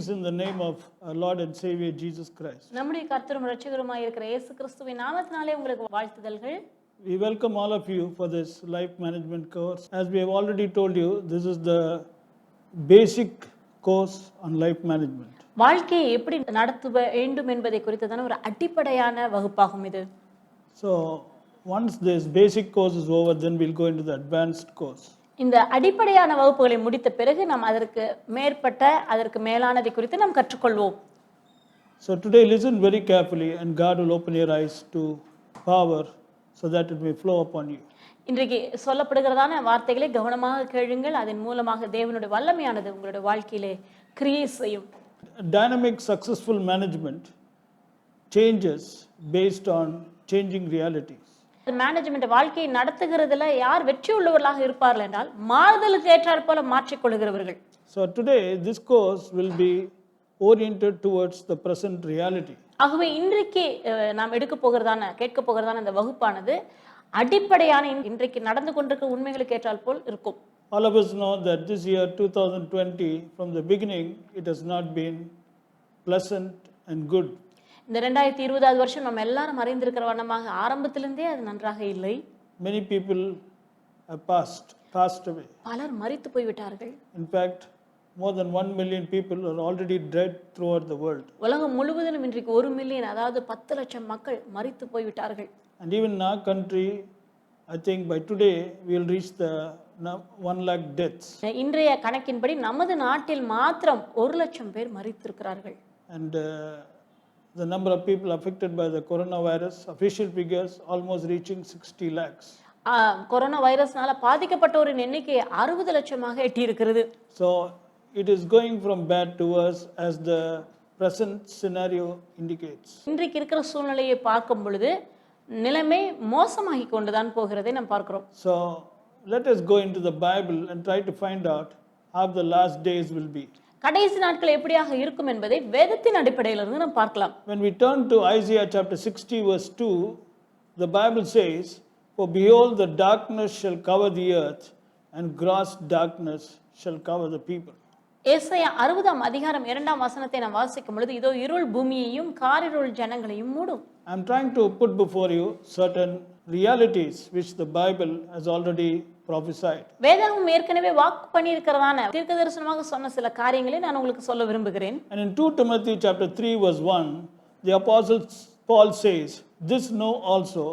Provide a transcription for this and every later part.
Greetings in the name of our Lord and Savior Jesus Christ. நம்முடைய கர்த்தரும் இரட்சகருமாய் இருக்கிற இயேசு கிறிஸ்துவின் நாமத்தினாலே உங்களுக்கு வாழ்த்துதல்கள். We welcome all of you for this life management course. As we have already told you, this is the basic course on life management. வாழ்க்கையை எப்படி நடத்த வேண்டும் என்பதை குறித்ததான ஒரு அடிப்படையான வகுப்பாகும் இது. So once this basic course is over, then we'll go into the advanced course. இந்த அடிப்படையான வகுப்புகளை முடித்த பிறகு நாம் அதற்கு மேலானதை குறித்து நாம் கற்றுக்கொள்வோம். So today listen very carefully and God will open your eyes to power so that it may flow upon you. இன்றைக்கு சொல்லப்படுகிறதான வார்த்தைகளை கவனமாக கேளுங்கள். அதன் மூலமாக தேவனுடைய வல்லமையானது உங்களுடைய வாழ்க்கையிலே கிரியை செய்யும். Dynamic successful management changes based on changing realities. Management வாழ்க்கையை நடத்துகிறதுல யார் வெற்றி உள்ளவர்களாக இருப்பார்கள் என்றால் மாறுதலுக்கு ஏற்றாற் போல மாற்றிக்கொள்கிறவர்கள். So today this course will be oriented towards the present reality. ஆகவே இன்றைக்கு நாம் கேட்க போகிறதான இந்த வகுப்பானது அடிப்படையான இன்றைக்கு நடந்து கொண்டிருக்கிற உண்மைகளுக்கு ஏற்றாற் போல் இருக்கும். All of us know that this year 2020 from the beginning it has not been pleasant and good. இந்த 2020 வருஷம் நம்ம எல்லாரும் அறிந்திருக்கிற வண்ணமாக ஆரம்பத்திலிருந்தே அது நன்றாக இல்லை. Many people have passed away. பலர் மரித்து போய்விட்டார்கள். In fact, more than 1 million people are already dead throughout the world. உலகம் முழுவதிலும் இன்றைக்கு 1 மில்லியன் அதாவது 10 லட்சம் மக்கள் மரித்து போய்விட்டார்கள். And even in our country, I think by today we will reach the 1 lakh deaths. இன்றைய கணக்கின்படி நமது நாட்டில் மாத்திரம் 1 லட்சம் பேர் மரித்திருக்கிறார்கள். And the number of people affected by the coronavirus, official figures almost reaching 60 lakhs. Corona வைரஸ்னால பாதிக்கப்பட்டோரின் எண்ணிக்கை 60 லட்சமாக எட்டி இருக்கிறது. So it is going from bad to worse as the present scenario indicates. இன்றைக்கு இருக்கிற சூழ்நிலையை பார்க்கும் பொழுது நிலைமை மோசமாகி கொண்டுதான் போகிறதை நாம் பார்க்கிறோம். So let us go into the Bible and try to find out how the last days will be. கடைசி நாட்கள் எப்படியாக இருக்கும் என்பதை வேதத்தின் அடிப்படையிலிருந்து நாம் பார்க்கலாம். When we turn to Isaiah chapter 60 verse 2, the Bible says, "For behold, the darkness shall cover the earth, and gross darkness shall cover the people." ஏசாயா 60 அதிகாரம் 2 வசனத்தை நாம் வாசிக்கும் பொழுது இதோ இருள் பூமியையும் காரிருள் ஜனங்களையும் மூடும். I am trying to put before you certain realities which the Bible has already prophesied. வேதம் ஏற்கனவே வாக்கு பண்ணியிருக்கிறதான தீர்க்கதரிசனமாக சொன்ன சில காரியங்களை நான் உங்களுக்கு சொல்ல விரும்புகிறேன். And in 2 Timothy chapter 3 verse 1, the apostle Paul says, "This know also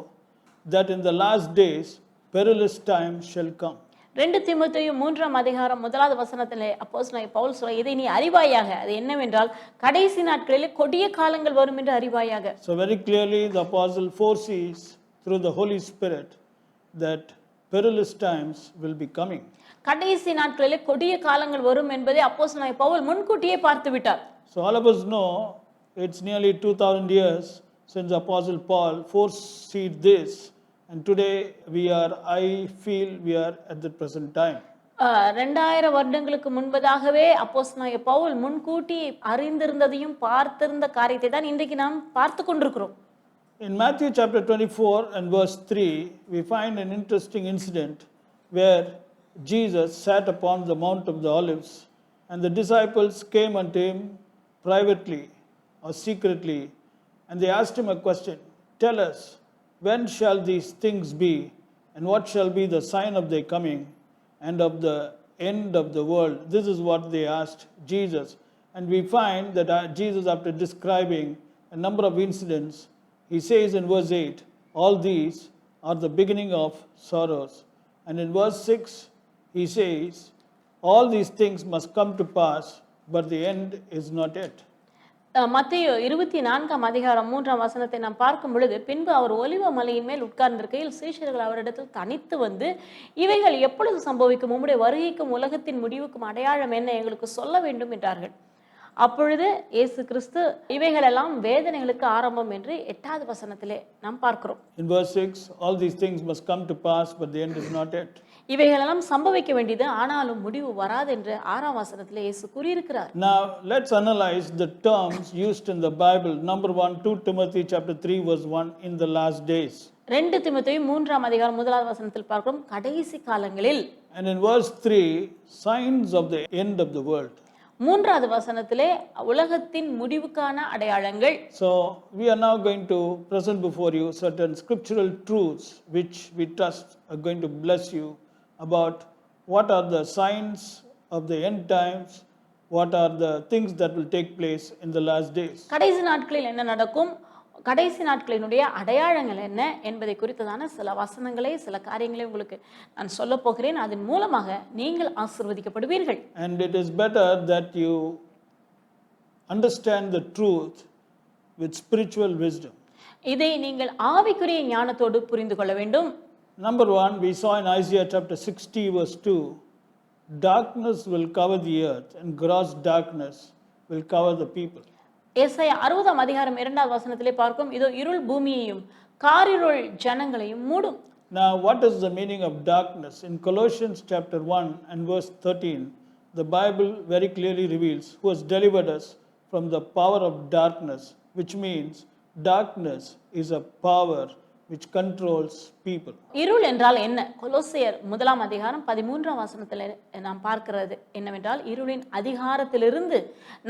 that in the last days perilous times shall come." 2 தீமோத்தேயு 3 அதிகாரம் 1 வசனத்திலே அப்போஸ்தலனாகிய பவுல் சொல்ல இதை நீ அறிவாயாக. அது என்னவென்றால் கடைசி நாட்களிலே கொடிய காலங்கள் வரும் என்று அறிவாயாக. So very clearly the apostle foresees through the Holy Spirit that perilous times will be coming. கடைசி நாட்களிலே கொடிய காலங்கள் வரும் என்பதை அப்போஸ்தலனாகிய பவுல் முன்கூட்டியே பார்த்து விட்டார். So all of us know it's nearly 2000 years since apostle Paul foreseed this, and today I feel we are at the present time. 2000 வருடங்களுக்கு முன்பதாகவே அப்போஸ்தலனாகிய பவுல் முன்கூட்டி அறிந்திருந்ததையும் பார்த்திருந்த காரியத்தை தான் இன்றைக்கு நாம் பார்த்து கொண்டிருக்கிறோம். In Matthew chapter 24 and verse 3, we find an interesting incident where Jesus sat upon the Mount of the Olives, and the disciples came unto him privately or secretly, and they asked him a question. "Tell us, when shall these things be, and what shall be the sign of their coming and of the end of the world?" This is what they asked Jesus. And we find that Jesus, after describing a number of incidents, he says in verse 8, "All these are the beginning of sorrows." And in verse 6, he says, "All these things must come to pass, but the end is not yet." மத்தேயு 24 அதிகாரம் 3 வசனத்தை நாம் பார்க்கும் பொழுது பின்பு அவர் ஒலிவ மலையின் மேல் உட்கார்ந்திருக்கையில் சீஷர்கள் அவரிடத்தில் தனித்து வந்து இவைகள் எப்பொழுது சம்பவிக்கும், உம்முடைய வருகைக்கும் உலகத்தின் முடிவுக்கும் அடையாளம் என்ன, எங்களுக்கு சொல்ல வேண்டும் என்றார்கள். அப்பொழுது இயேசு கிறிஸ்து இவைகளெல்லாம் வேதனைகளுக்கு ஆரம்பம் என்று 8வது வசனத்திலே நாம் பார்க்கிறோம். In verse 6, "All these things must come to pass, but the end is not yet." இவைகளெல்லாம் சம்பவிக்க வேண்டியது ஆனாலும் முடிவு வராது என்று 6ஆம் வசனத்திலே இயேசு கூறியிருக்கிறார். Now let's analyze the terms used in the Bible. Number 1, 2 Timothy chapter 3 verse 1, "In the last days." 2 தீமோத்தேயு 3 அதிகாரம் 1 வசனத்தில் பார்க்கிறோம் கடைசி காலங்களில். And in verse 3, "Signs of the end of the world." மூன்றாவது வசனத்திலே உலகத்தின் முடிவுக்கான அடையாளங்கள். So we are now going to present before you certain scriptural truths which we trust are going to bless you about what are the signs of the end times, what are the things that will take place in the last days. கடைசி நாட்களில் என்ன நடக்கும், கடைசி நாட்களினுடைய அடையாளங்கள் என்ன என்பதை குறித்ததான சில வசனங்களை, சில காரியங்களை உங்களுக்கு நான் சொல்ல போகிறேன். அதன் மூலமாக நீங்கள் ஆசீர்வதிக்கப்படுவீர்கள். And it is better that you understand the truth with spiritual wisdom. இதை நீங்கள் ஆவிக்குரிய ஞானத்தோடு புரிந்து கொள்ள வேண்டும். Number one, we saw in Isaiah chapter 60 verse 2, darkness will cover the earth and gross darkness will cover the people. ஏசாயா 60 அதிகாரம் 2வது வசனத்திலே பார்க்கும், இதோ இருள் பூமியையும் காரிருள் ஜனங்களையும் மூடும். Now, what is the meaning of darkness? In Colossians chapter 1 and verse 13, the Bible very clearly reveals who has delivered us from the power of darkness, which means darkness is a power which controls people. இருள் என்றால் என்ன? கொலோசியர் 1 அதிகாரம் 13 வசனத்தில் நாம் பார்க்கிறது என்னவென்றால், இருளின் அதிகாரத்திலிருந்து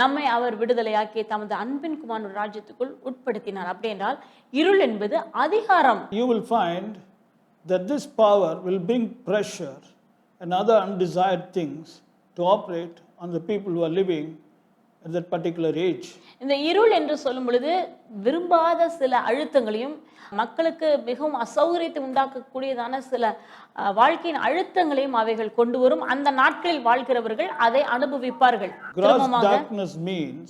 நம்மை அவர் விடுதலையாக்கி தமது அன்பின் குமாரன் ராஜ்யத்துக்குள் உட்படுத்தினார். அப்படி என்றால் இருள் என்பது அதிகாரம். You will find that this power will bring pressure and other undesired things to operate on the people who are living at that particular age. இந்த இருள் என்று சொல்லும் பொழுது விரும்பாத சில அழுத்தங்களையும், மக்களுக்கு மிகவும் அசௌகரியத்தை உண்டாக்கக்கூடியதான சில வாழ்க்கையின் அழுத்தங்களையும் அவைகள் கொண்டு வரும். அந்த நாட்களில் வாழ்கிறவர்கள் அதை அனுபவிப்பார்கள். Gross darkness means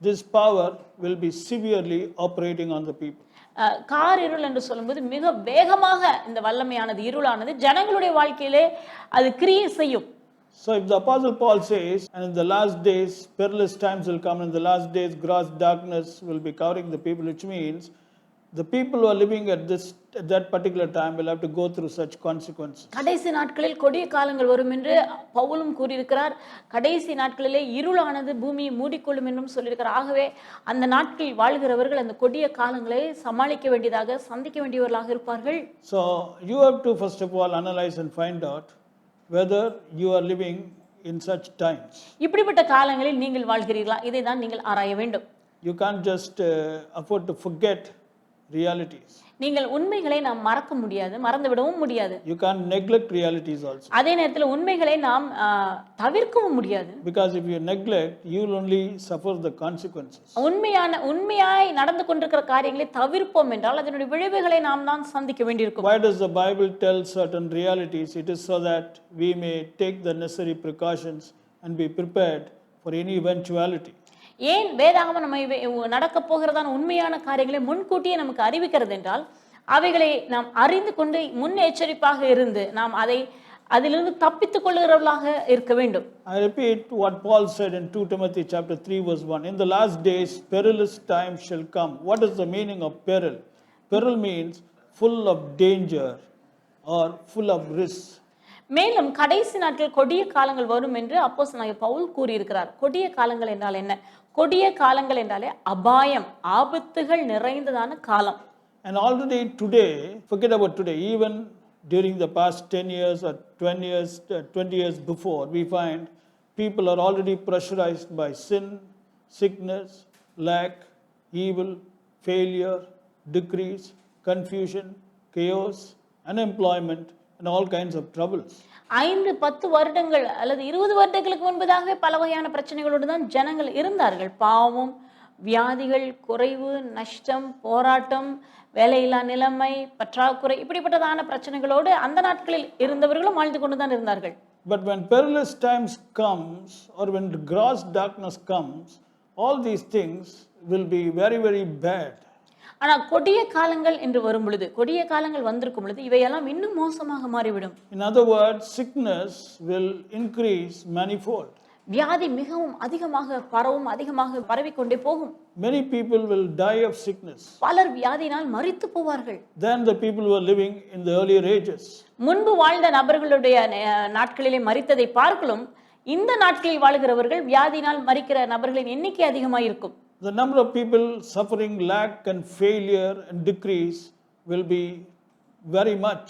this power will be severely operating on the people. காரிருள் என்று சொல்லும்போது மிக வேகமாக இந்த வல்லமையானது, இருளானது ஜனங்களுடைய வாழ்க்கையிலே அது கிரியை செய்யும். So if the Apostle Paul says, and in the last days perilous times will come, in the last days gross darkness will be covering the people, which means the people who are living at that particular time will have to go through such consequences. கடைசி நாட்களில் கொடிய காலங்கள் வரும் என்று பவுலும் கூறியிருக்கிறார். கடைசி நாட்களிலே இருளானது பூமியை மூடிக்கொள்ளும் என்றும் சொல்லியிருக்கிறார். ஆகவே அந்த நாட்களில் வாழ்கிறவர்கள் அந்த கொடிய காலங்களை சமாளிக்க வேண்டியதாக, சந்திக்க வேண்டியவர்களாக இருப்பார்கள். So you have to first of all analyze and find out whether you are living in such times. இப்படிப்பட்ட காலங்களில் நீங்கள் வாழ்கிறீர்களா? இதை தான் நீங்கள் ஆராய வேண்டும். You can't just afford to forget realities. நீங்கள் உண்மைகளை நாம் மறக்க முடியாது, மறந்து விடவும் முடியாது. You can't neglect realities also. அதே நேரத்தில் உண்மைகளை நாம் தவிர்க்கவும் முடியாது. Because if you neglect, you will only suffer the consequences. உண்மையாய் நடந்து கொண்டிருக்கிற காரியங்களை தவிர்ப்போம் என்றால் அதனுடைய விளைவுகளை நாம் தான் சந்திக்க வேண்டியிருக்கும். Why does the Bible tell certain realities? It is so that we may take the necessary precautions and be prepared for any eventuality. ஏன் வேதாகமம் நம்ம நடக்க போகிறதான உண்மையான காரியங்களை முன்கூட்டியே நமக்கு அறிவிக்கிறது என்றால், அவைகளை நாம் அறிந்து கொண்டு முன்னெச்சரிப்பாக இருந்து நாம் அதிலிருந்து தப்பித்துக் கொள்ளுகிறவர்களாக இருக்க வேண்டும். I repeat what Paul said in 2 Timothy chapter 3 verse 1. In the last days perilous times shall come. What is the meaning of peril? Peril means full of danger or full of risk. மேலும் கடைசி நாட்கள் கொடிய காலங்கள் வரும் என்று அப்போஸ்தலனாகிய பவுல் கூறியிருக்கிறார். கொடிய காலங்கள் என்றால் என்ன? கொடிய காலங்கள் என்றாலே அபாயம், ஆபத்துகள் நிறைந்ததான காலம். And already today, forget about today, even during the past 10 years or 20 years before, we find people are already pressurized by sin, sickness, lack, evil, failure, decrease, confusion, chaos, unemployment, and all kinds of troubles. 5-10 வருடங்கள் அல்லது 20 வருடங்களுக்கு முன்பதாகவே பல வகையான பிரச்சனைகளோடு தான் ஜனங்கள் இருந்தார்கள். பாவம், வியாதிகள், குறைவு, நஷ்டம், போராட்டம், வேலையில்லா நிலைமை, பற்றாக்குறை, இப்படிப்பட்டதான பிரச்சனைகளோடு அந்த நாட்களில் இருந்தவர்களும் வாழ்ந்து கொண்டு தான் இருந்தார்கள். But when perilous times comes, or when gross darkness comes, all these things will be very, very bad. ஆனால் கொடிய காலங்கள் என்று வரும் பொழுது, கொடிய காலங்கள் வந்திருக்கும் பொழுது இவையெல்லாம் இன்னும் மோசமாக மாறிவிடும். In other words, sickness will increase manifold. வியாதி மிகவும் அதிகமாக பரவும், அதிகமாக பரவிக்கொண்டே போகும். Many people will die of sickness பலர் வியாதினால் மரித்து போவார்கள் than the people who are living in the earlier ages. முன்பு வாழ்ந்த நபர்களுடைய நாட்களிலே மரித்ததை பார்க்கலும் இந்த நாட்களில் வாழ்கிறவர்கள் வியாதினால் மரிக்கிற நபர்களின் எண்ணிக்கை அதிகமாக இருக்கும். The number of people suffering lack and failure and decrease will be very much.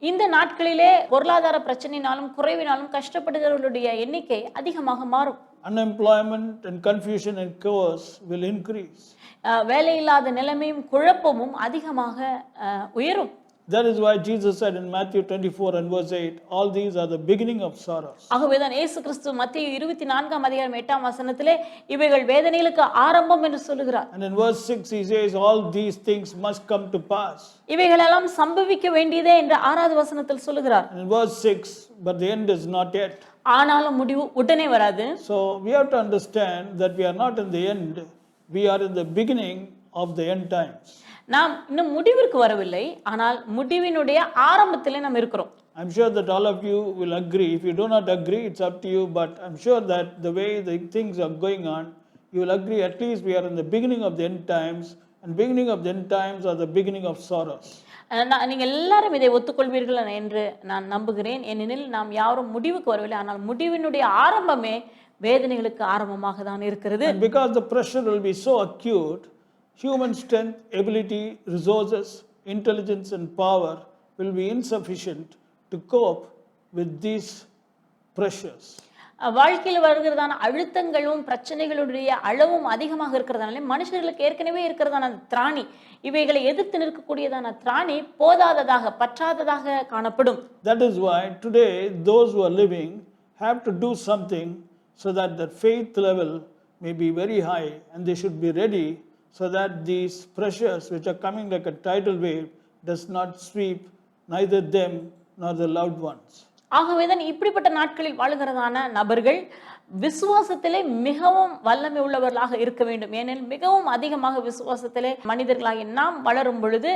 இந்த நாட்களிலே பொருளாதார பிரச்சனையினாலும் குறைவினாலும் கஷ்டப்படுகிறவர்களுடைய எண்ணிக்கை அதிகமாக மாறும். unemployment and confusion and chaos will increase. வேலையில்லாத நிலைமையும் குழப்பமும் அதிகமாக உயரும். That is why Jesus said in Matthew 24 and verse 8, all these are the beginning of sorrows. ஆகவேதான் இயேசு கிறிஸ்து மத்தேயு 24ஆம் அதிகாரம் 8ஆம் வசனத்திலே இவைகள் வேதனைகளுக்கு ஆரம்பம் என்று சொல்லுகிறார். And in verse 6 he says all these things must come to pass. இவைகளெல்லாம் சம்பவிக்க வேண்டியதே என்று 6வது வசனத்தில் சொல்லுகிறார். And in verse 6, but the end is not yet. ஆனாலும் முடிவு உடனே வராது. So we have to understand that we are not in the end, we are in the beginning of the end times. நாம் இன்னும் முடிவிற்கு வரவில்லை, ஆனால் முடிவினுடைய ஆரம்பத்திலே நாம் இருக்கிறோம். I'm sure that all of you will agree. If you do not agree, it's up to you, but I'm sure that the way the things are going on, you will agree at least we are in the beginning of the end times, and beginning of the end times are the beginning of sorrows. நீங்க எல்லாரும் இதை ஒத்துக்கொள்வீர்கள் என்று நான் நம்புகிறேன். ஏனெனில் நாம் யாரும் முடிவுக்கு வரவில்லை, ஆனால் முடிவினுடைய ஆரம்பமே வேதனைகளுக்கு ஆரம்பமாக தான் இருக்கிறது. And because the pressure will be so acute, human strength, ability, resources, intelligence and power will be insufficient to cope with these pressures. வாழ்க்கையில் வருகிறதான அழுத்தங்களும் பிரச்சனைகளுடைய அளவும் அதிகமாக இருக்கிறதுனால மனுஷர்களுக்கு ஏற்கனவே இருக்கிறதான திராணி, இவைகளை எதிர்த்து நிற்கக்கூடியதான திராணி போதாததாக பற்றாததாக காணப்படும். That is why today those who are living have to do something so that their faith level may be very high, and they should be ready so that these pressures which are coming like a tidal wave does not sweep neither them nor their loved ones. ஆகவேதான் இப்படிப்பட்ட நாட்களில் வாழுகிறதான நபர்கள் விசுவாசத்திலே மிகவும் வல்லமை உள்ளவர்களாக இருக்க வேண்டும். ஏனெனில் மிகவும் அதிகமாக விசுவாசத்திலே மனிதர்களாகி நாம் வளரும் பொழுது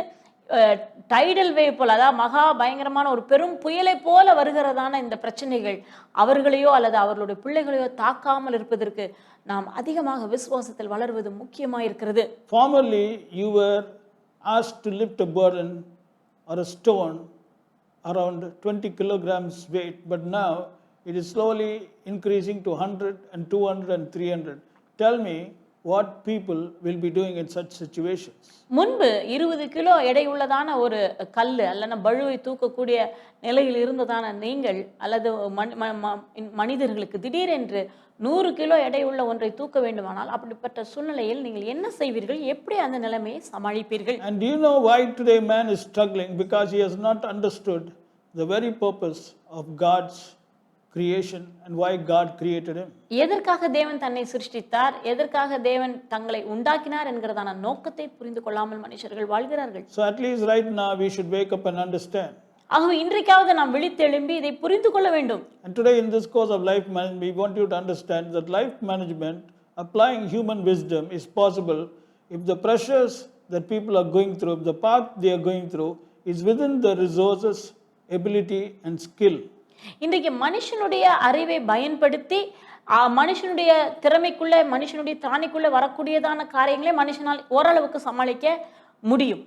டைடல் வேவ் போல, அதாவது மகா பயங்கரமான ஒரு பெரும் புயலை போல வருகிறதான இந்த பிரச்சனைகள் அவர்களையோ அல்லது அவர்களுடைய பிள்ளைகளையோ தாக்காமல் இருப்பதற்கு நாம் அதிகமாக விசுவாசத்தில் வளர்வது முக்கியமாக இருக்கிறது. Formerly you were asked to lift a burden or a stone around 20 kilograms weight, but now it is slowly increasing to 100 and 200 and 300. Tell me what people will be doing in such situations. முன்பு 20 kilo எடையுள்ளதான ஒரு கல்லு அல்லது பழுவை தூக்கக்கூடிய நிலையில் இருந்ததான நீங்கள் அல்லது மனிதர்களுக்கு திடீரென்று 100 kilo எடையுள்ள ஒன்றை தூக்க வேண்டுமானால் அப்படிப்பட்ட சூழ்நிலையில் நீங்கள் என்ன செய்வீர்கள்? எப்படி அந்த நிலைமையை சமாளிப்பீர்கள்? And do you know why today man is struggling? Because he has not understood the very purpose of God's creation and why God created him. எதற்காக தேவன் தன்னை சிருஷ்டித்தார், எதற்காக தேவன் தங்களை உண்டாக்கினார் என்கிறதான நோக்கத்தை புரிந்து கொள்ளாமல் மனுஷர்கள் வாழ்கிறார்கள். So at least right now we should wake up and understand. ஆகவே இன்றைக்காவது நாம் விழித்தெழும்பி இதை புரிந்து கொள்ள வேண்டும். And today in this course of life management, we want you to understand that life management, applying human wisdom, is possible if the pressures that people are going through, if the path they are going through is within the resources, ability and skill. இன்றைக்கு மனுஷனுடைய அறிவை பயன்படுத்தி மனுஷனுடைய திறமைக்குள்ள மனுஷனுடைய திராணிக்குள்ள வரக்கூடியதான காரியங்களை மனுஷனால் ஓரளவுக்கு சமாளிக்க முடியும்.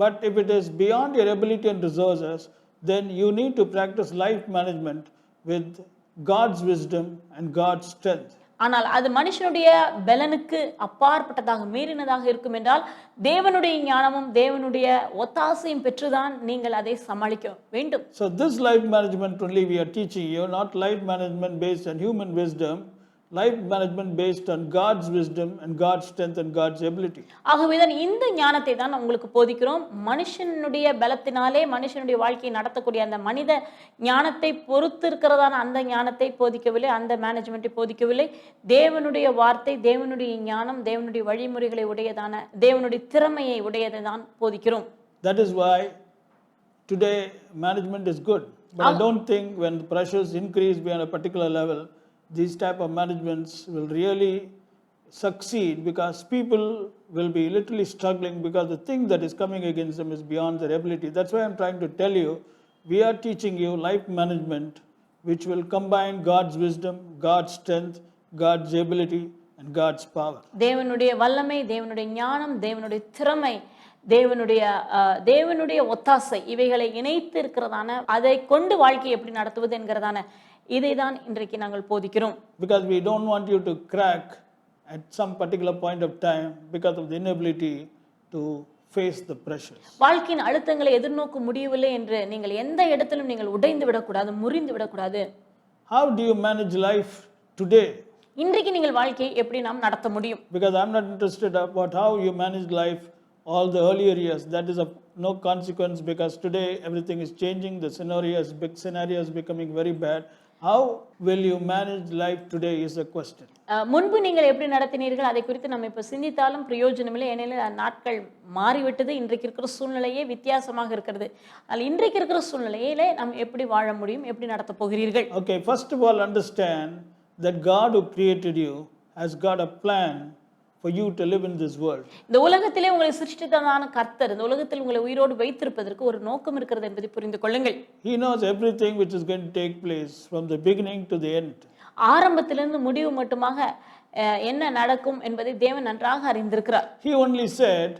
But if it is beyond your ability and resources, then you need to practice life management with God's wisdom and God's strength. ஆனால் அது மனுஷனுடைய பலனுக்கு அப்பாற்பட்டதாக மீறினதாக இருக்கும் என்றால் தேவனுடைய ஞானமும் தேவனுடைய ஒத்தாசையும் பெற்றுதான் நீங்கள் அதை சமாளிக்க வேண்டும். So this life management only we are teaching you, not life management based on human wisdom, life management based on God's wisdom and God's strength and God's ability. ஆகவேதான் இந்த ஞானத்தை தான் உங்களுக்கு போதிக்கிறோம். மனுஷனுடைய பலத்தினாலே மனுஷனுடைய வாழ்க்கையை நடத்தக்கூடிய அந்த மனித ஞானத்தை பொறுத்து இருக்கிறதான அந்த ஞானத்தை போதிக்கவில்லை, அந்த மேனேஜ்மெண்ட்டை போதிக்கவில்லை. தேவனுடைய வார்த்தை, தேவனுடைய ஞானம், தேவனுடைய வழிமுறைகளை உடையதான தேவனுடைய திறமையை உடையதை தான் போதிக்கிறோம். That is why today management is good, but I don't think when the pressures increase beyond a particular level, these type of managements will really succeed, because people will be literally struggling because the thing that is coming against them is beyond their ability. That's why I'm trying to tell you, we are teaching you life management which will combine God's wisdom, God's strength, God's ability and God's power. தேவனுடைய வல்லமை, தேவனுடைய ஞானம், தேவனுடைய திறமை, தேவனுடைய ஒத்தாசை இவைகளை இணைத்து இருக்கிறதான அதை கொண்டு வாழ்க்கையை எப்படி நடத்துவது என்கிறதான இதை தான் இன்றைக்கு நாங்கள் போதிக்கிறோம். Because we don't want you to crack at some particular point of time because of the inability to face the pressures. வாழ்க்கையின் அழுத்தங்களை எதிர்நோக்க முடியவில்லை என்று நீங்கள் எந்த இடத்திலும் நீங்கள் உடைந்து விடக்கூடாது, முறிந்து விடக்கூடாது. How do you manage life today? இன்றைக்கு நீங்கள் வாழ்க்கையை எப்படி நாம் நடத்த முடியும்? Because I'm not interested about how you managed life all the earlier years. That is of no consequence, because today everything is changing. The scenario is becoming very bad. How will you manage life today is the question. முன்பு நீங்கள் எப்படி நடத்தினீர்கள் அதை குறித்து நம்ம இப்ப சிந்தித்தாலும் பிரயோஜனமில்லை. ஏனெனில் நாட்கள் மாறிவிட்டது. இன்றைக்கு இருக்கிற சூழ்நிலையே வித்தியாசமாக இருக்கிறது. ஆனால் இன்றைக்கு இருக்கிற சூழ்நிலையிலே நாம் எப்படி வாழ முடியும், எப்படி நடத்த போகிறீர்கள்? Okay, first of all, understand that God who created you has got a plan for you to live in this world. இந்த உலகத்திலே உங்களை சிருஷ்டித்ததான கர்த்தர் இந்த உலகத்தில் உங்களை உயிரோடு வைத்திருப்பதற்கு ஒரு நோக்கம் இருக்கிறது என்பதை புரிந்து கொள்ளுங்கள். He knows everything which is going to take place from the beginning to the end. ஆரம்பத்திலிருந்து முடிவு மட்டுமாக என்ன நடக்கும் என்பதை தேவன் நன்றாக அறிந்திருக்கிறார். He only said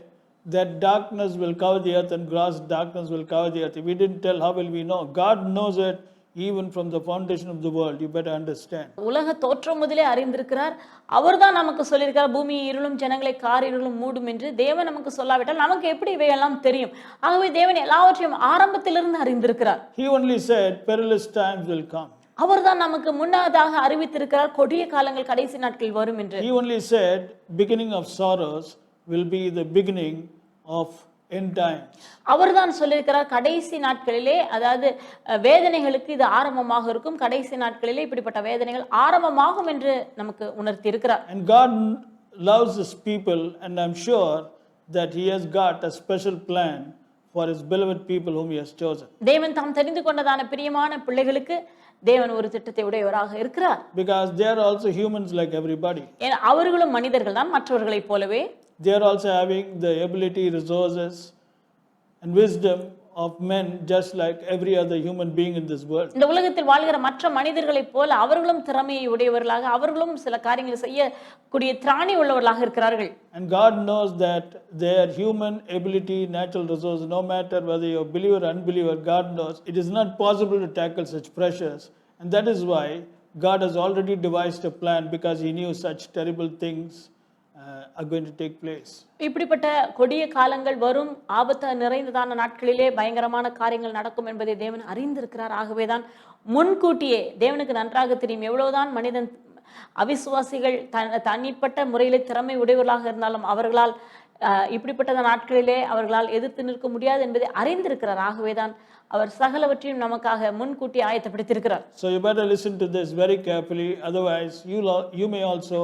that darkness will cover the earth and gross darkness will cover the earth. If we didn't tell, how will we know? God knows it even from the foundation of the world. You better understand. உலக தோற்றம் முதலே அறிந்திருக்கிறார். அவர்தான் நமக்கு சொல்லியிருக்கிறார், பூமி இருளும் ஜனங்களை காரிருளும் மூடும் என்று. தேவன் நமக்கு சொல்லாவிட்டால் நமக்கு எப்படி இவையெல்லாம் தெரியும்? ஆகவே தேவன் எல்லாவற்றையும் ஆரம்பத்திலிருந்து அறிந்திருக்கிறார். He only said perilous times will come. அவர்தான் நமக்கு முன்னதாக அறிவித்திருக்கிறார், கொடிய காலங்கள் கடைசி நாட்களில் வரும் என்று. He only said beginning of sorrows will be the beginning of end times. அவர்தான் சொல்லியிருக்கிறார், கடைசி நாட்களிலே, அதாவது வேதனைகளுக்கு இது ஆரம்பமாக இருக்கும், கடைசி நாட்களிலே இப்படிப்பட்ட வேதனைகள் ஆரம்பமாகும் என்று நமக்கு உணர்த்தி இருக்கிறார். And God loves his people, and I'm sure that he has got a special plan for his beloved people whom he has chosen. தேவன் தாம் தெரிந்து கொண்டதான பிரியமான பிள்ளைகளுக்கு தேவன் ஒரு திட்டத்தை உடையவராக இருக்கிறார். Because they are also humans like everybody. அவர்களும் மனிதர்கள் தான் மற்றவர்களைப் போலவே. They are also having the ability, resources and wisdom of men just like every other human being in this world. இந்த உலகத்தில் வாழ்கிற மற்ற மனிதர்களைப் போல அவர்களும் திறமையை உடையவர்களாக, அவர்களும் சில காரியங்களை செய்யக்கூடிய திராணி உள்ளவர்களாக இருக்கிறார்கள். And God knows that their human ability, natural resource, no matter whether you're a believer or unbeliever, God knows it is not possible to tackle such pressures. And that is why God has already devised a plan, because he knew such terrible things are going to take place. இப்படிப்பட்ட கொடிய காலங்கள் வரும், ஆபத்து நிறைந்ததான நாட்களிலே பயங்கரமான காரியங்கள் நடக்கும் என்பதை தேவன் அறிந்திருக்கிறார். ஆகவேதான் முன்கூட்டியே தேவனுக்கு நன்றாக தெரியும், எவ்வளவுதான் மனிதன் அவிசுவாசிகள் தனிப்பட்ட முறையிலே திறமை உடையவர்களாக இருந்தாலும் அவர்களால் இப்படிப்பட்ட நாட்களிலே அவர்களால் எதிர்த்து நிற்க முடியாது என்பதை அறிந்திருக்கிறார். ஆகவேதான் அவர் சகலவற்றையும் நமக்காக முன்கூட்டி ஆயத்தப்படுத்தியிருக்கிறார். So you better listen to this very carefully, otherwise you may also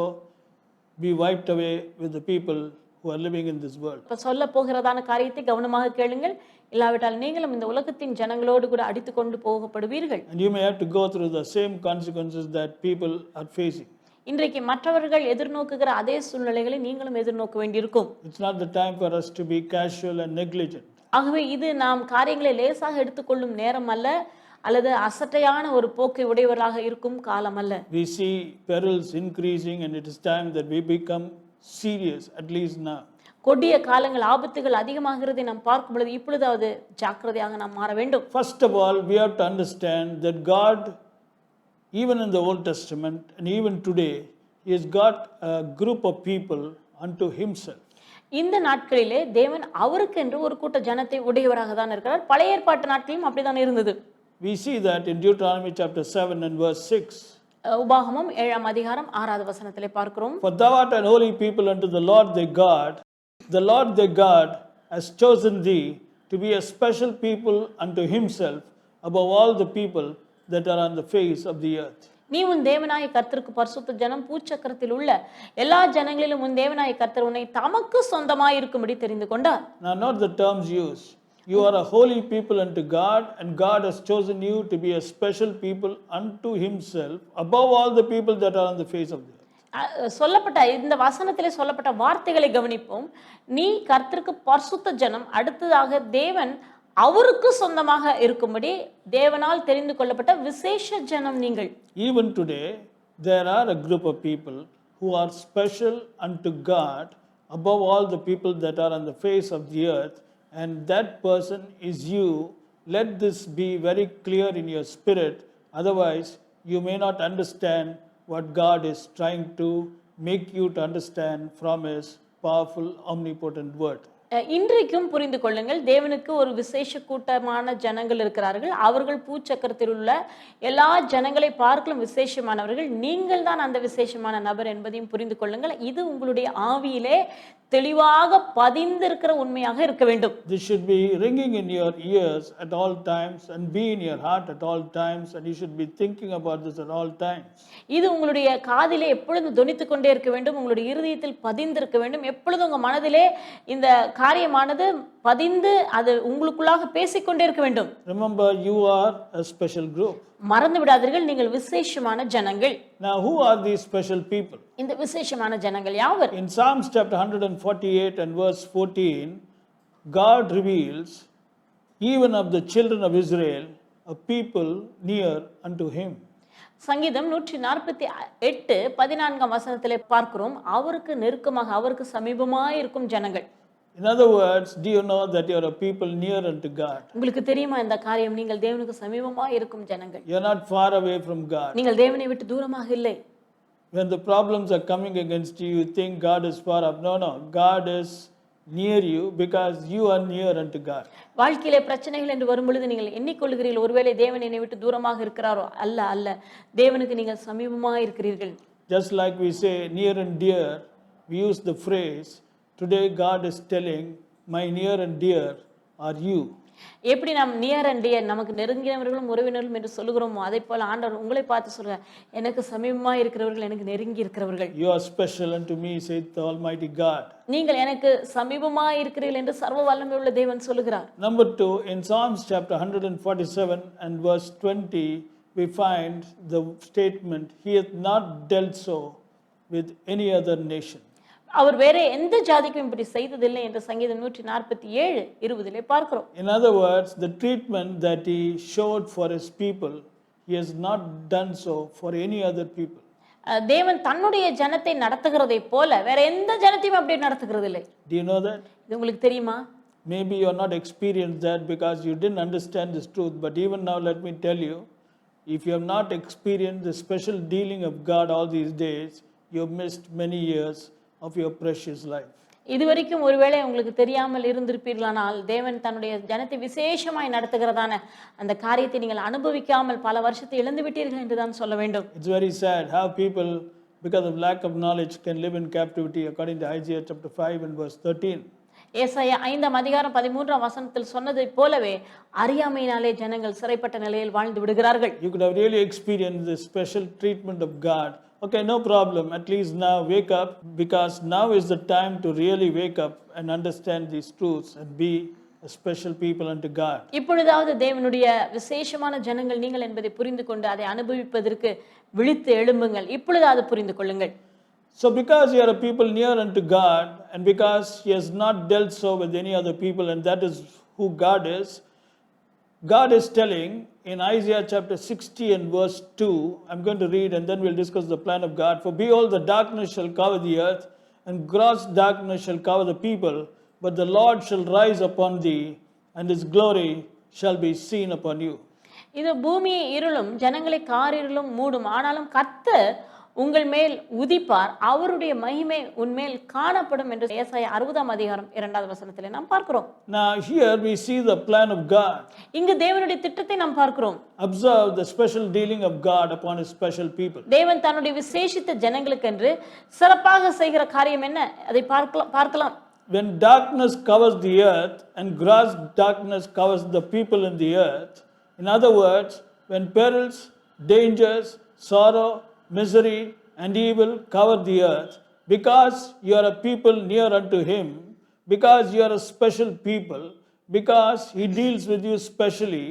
be wiped away with the people who are living in this world. இப்ப சொல்ல போகிறதான காரியத்தை கவனமாக கேளுங்கள், இல்லாவிட்டால் நீங்களும் இந்த உலகத்தின் ஜனங்களோடு கூட அடித்து கொண்டு போகப்படுவீர்கள். And you may have to go through the same consequences that people are facing. இன்றைக்கு மற்றவர்கள் எதிர்நோக்குகிற அதே சூழ்நிலைகளை நீங்களும் எதிர்நோக்க வேண்டியிருக்கும். It's not the time for us to be casual and negligent. ஆகவே இது நாம் காரியங்களை லேசாக எடுத்துக்கொள்ளும் நேரம் அல்ல, அல்லது அசட்டையான ஒரு போக்கை உடையவர்களாக இருக்கும் காலம் அல்ல. We see perils increasing, and it is time that we become serious, at least now. கொடிய காலங்கள், ஆபத்துகள் அதிகமாகிறதை நாம் பார்க்கும் பொழுது இப்பொழுதாவது ஜாக்கிரதையாக நாம் மாற வேண்டும். First of all, we have to understand that God, even in the Old Testament and even today, he has got a group of people unto himself. இந்த நாட்களிலே தேவன் அவருக்கென்று ஒரு கூட்ட ஜனத்தை உடையவராக தான் இருக்கிறார். பழைய ஏற்பாட்டு நாட்களிலும் அப்படிதான் இருந்தது. We see that in Deuteronomy chapter 7 and verse 6. உபாகமம் 7ஆம் அதிகாரம் 6வது வசனத்திலே பார்க்கிறோம். For thou art an holy people unto the Lord thy God. The Lord thy God has chosen thee to be a special people unto himself above all the people that are on the face of the earth. நீ உன் தேவனாய கர்த்தருக்கு பரிசுத்த ஜனம், பூச்சக்கரத்தில் உள்ள எல்லா ஜனங்களிலும் உன் தேவனாய கர்த்தர் உன்னை தமக்கு சொந்தமாய் இருக்கும்படி தெரிந்து கொண்டார். Now note the terms used. You are a holy people unto God, and God has chosen you to be a special people unto himself above all the people that are on the face of the earth. சொல்லப்பட்ட இந்த வசனத்திலே சொல்லப்பட்ட வார்த்தைகளை கவனிப்போம். நீ கர்த்தருக்கு பரிசுத்த ஜனம், அடுத்ததாக தேவன் அவருக்கு சொந்தமாக இருக்கும்படி தேவனால் தெரிந்து கொள்ளப்பட்ட விசேஷ ஜனம் நீங்கள். Even today there are a group of people who are special unto God above all the people that are on the face of the earth, and that person is you. Let this be very clear in your spirit, otherwise you may not understand what God is trying to make you to understand from his powerful omnipotent word. இன்றைக்கும் புரிந்து கொள்ளுங்கள், தேவனுக்கு ஒரு விசேஷ கூட்டமான ஜனங்கள் இருக்கிறார்கள். அவர்கள் பூச்சக்கரத்தில் உள்ள எல்லா ஜனங்களை பார்க்கலும் விசேஷமானவர்கள். நீங்கள் தான் அந்த விசேஷமான நபர் என்பதையும் புரிந்து கொள்ளுங்கள். இது உங்களுடைய ஆவியிலே தெளிவாக பதிந்திருக்கிற உண்மையாக இருக்க வேண்டும். This should be ringing in your ears at all times and be in your heart at all times, and you should be thinking about this at all times. இது உங்களுடைய காதிலே எப்பொழுதும் தொனித்துக் கொண்டே இருக்க வேண்டும், உங்களுடைய இருதயத்தில் பதிந்திருக்க வேண்டும். எப்பொழுதும் உங்க மனதிலே இந்த காரியமானது பதிந்து அது உங்களுக்குள்ளாக பேசிக்கொண்டே இருக்க வேண்டும். Remember, you are a special group. மறந்து விடாதீர்கள், நீங்கள் விசேஷமான ஜனங்கள். Now, who are these special people? இந்த விசேஷமான ஜனங்கள் யாவர்? In Psalms chapter 148 and verse 14, God reveals, even of the children of Israel, a people near unto him. சங்கீதம் 148 14ஆம் வசனத்திலே பார்க்கிறோம், அவருக்கு நெருக்கமாக, அவருக்கு சமீபமாய் இருக்கும் ஜனங்கள். In other words, do you know that you are a people near unto God? உங்களுக்கு தெரியுமா இந்த காரியம்? நீங்கள் தேவனுக்கு சமீபமாய் இருக்கும் ஜனங்கள். You are not far away from God. நீங்கள் தேவனை விட்டு தூரமாக இல்லை. When the problems are coming against you, you think God is far up. No, no. God is near you because you are near unto God. வாழ்க்கையிலே பிரச்சனைகள் என்று வரும்பொழுது நீங்கள் எண்ணிக்கொள்கிறீர்கள், ஒருவேளை தேவன் என்னை விட்டு தூரமாக இருக்கிறாரோ? அல்ல, அல்ல. தேவனுக்கு நீங்கள் சமீபமாக இருக்கிறீர்கள். Just like we say near and dear, we use the phrase, today God is telling, my near and dear are you. எப்படி நாம் நியர் அண்ட் டியர், நமக்கு நெருங்கினவர்களும் உறவினர்களும் என்று சொல்லுகிறோமோ, அதே போல ஆண்டவர் உங்களை பார்த்து சொல்றார், எனக்கு சமீபமா இருக்கிறவர்கள், எனக்கு நெருங்கி இருக்கிறவர்கள். You are special unto me, saith the Almighty God. நீங்கள் எனக்கு சமீபமா இருக்கிறீர்கள் என்று சர்வ வல்லமை உள்ள தேவன் சொல்லுகிறார். Number 2, in Psalms chapter 147 and verse 20, we find the statement, he hath not dealt so with any other nation. அவர் வேற எந்த ஜாதிக்கும் இப்படி செய்ததில்லை என்று சங்கீதம் 147 20 பார்க்கிறோம். In other words, the treatment that he showed for his people, he has not done so for any other people. தேவன் தன்னுடைய ஜனத்தை நடத்துகிறதை போல வேற எந்த ஜனத்தையும் அப்படி நடத்துகிறது இல்லை. Do you know that? இது உங்களுக்கு தெரியுமா? Maybe you are not experienced that because you didn't understand this truth, but even now let me tell you, if you have not experienced the special dealing of God all these days, you have missed many years of your precious life. இதுவரைக்கும் ஒருவேளை உங்களுக்கு தெரியாமல் இருந்திருப்பீர்களானால், தேவன் தன்னுடைய ஜனத்தை விசேஷமாய் நடத்துகிறதான அந்த காரியத்தை நீங்கள் அனுபவிக்காமல் பல வருஷத்தை இழந்து விட்டீர்கள் என்று தான் சொல்ல வேண்டும். It's very sad how people, because of lack of knowledge, can live in captivity, according to Isaiah chapter 5 and verse 13. ஏசாயா 5ஆம் அதிகாரம் 13ஆம் வசனத்தில் சொன்னதை போலவே அறியாமையினாலே ஜனங்கள் சிறைப்பட்ட நிலையில் வாழ்ந்து விடுகிறார்கள். You could have really experienced the special treatment of God. Okay, no problem. At least now wake up, because now is the time to really wake up and understand these truths and be a special people unto God. இப்பொழுதாவது தேவனுடைய விசேஷமான ஜனங்கள் நீங்கள் என்பதை புரிந்து கொண்டு அதை அனுபவிப்பதற்கு விழித்து எழும்புங்கள். இப்பொழுதாவது புரிந்து கொள்ளுங்கள். So because you are a people near unto God, and because he has not dealt so with any other people, and that is who God is telling in Isaiah chapter 60 and verse 2, I'm going to read and then we'll discuss the plan of God. For behold, the darkness shall cover the earth, and gross darkness shall cover the people, but the Lord shall rise upon thee, and his glory shall be seen upon you. இது பூமியை இருளும் ஜனங்களை காரிருளும் மூடும், ஆனாலும் கர்த்தர் உங்கள் மேல் உதிப்பார், அவருடைய மகிமை உன்மேல் காணப்படும் என்று ஏசாயா 60ஆம் அதிகாரம் 2வது வசனத்திலே நாம் பார்க்கிறோம். Now here we see the plan of God. இங்கு தேவனுடைய திட்டத்தை நாம் பார்க்கிறோம். Observe the special dealing of God upon his special people. தேவன் தன்னுடைய விசேஷித்த ஜனங்களுக்கென்று சிறப்பாக செய்கிற காரியம் என்ன, அதை பார்க்கலாம். When darkness covers the earth and gross darkness covers the people in the earth, in other words, when perils, dangers, sorrow, misery and evil cover the earth, because you are a people near unto him, because you are a special people, because he deals with you specially,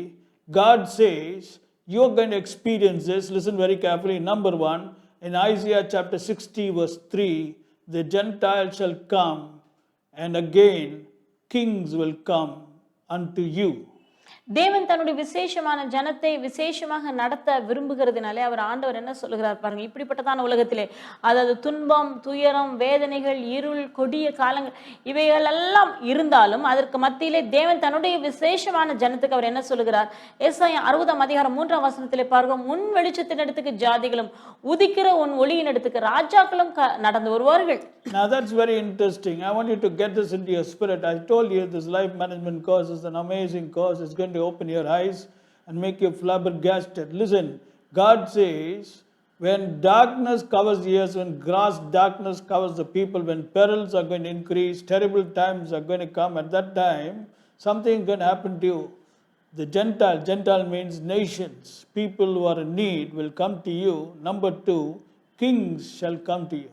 God says you are going to experience this. Listen very carefully. Number 1, in Isaiah chapter 60 verse 3, the Gentiles shall come, and again kings will come unto you. தேவன் தன்னுடைய விசேஷமான ஜனத்தை விசேஷமாக நடத்த விரும்புகிறதுனாலே அவர் ஆண்டவர் என்ன சொல்லுகிறார் பாருங்க, இப்படிப்பட்டதான உலகத்திலே, அதாவது துன்பம், துயரம், வேதனைகள், இருள், கொடிய காலங்கள் இவைகள் எல்லாம் இருந்தாலும் அதற்கு மத்தியிலே தேவன் தன்னுடைய விசேஷமான ஜனத்துக்கு அவர் என்ன சொல்லுகிறார்? ஏசாயா 60:3 பார்க்கிறோம், உன் வெளிச்சத்தின் இடத்துக்கு ஜாதிகளும் உதிக்கிற உன் ஒளியின் இடத்துக்கு ராஜாக்களும் நடந்து வருவார்கள். Now that's very interesting. I want you to get this into your spirit. I told you this life management course is an amazing course. It's going to open your eyes and make you flabbergasted. Listen, God says, when darkness covers the earth, when gross darkness covers the people, when perils are going to increase, terrible times are going to come, at that time, something is going to happen to you. The Gentile means nations, people who are in need will come to you. Number 2, kings shall come to you.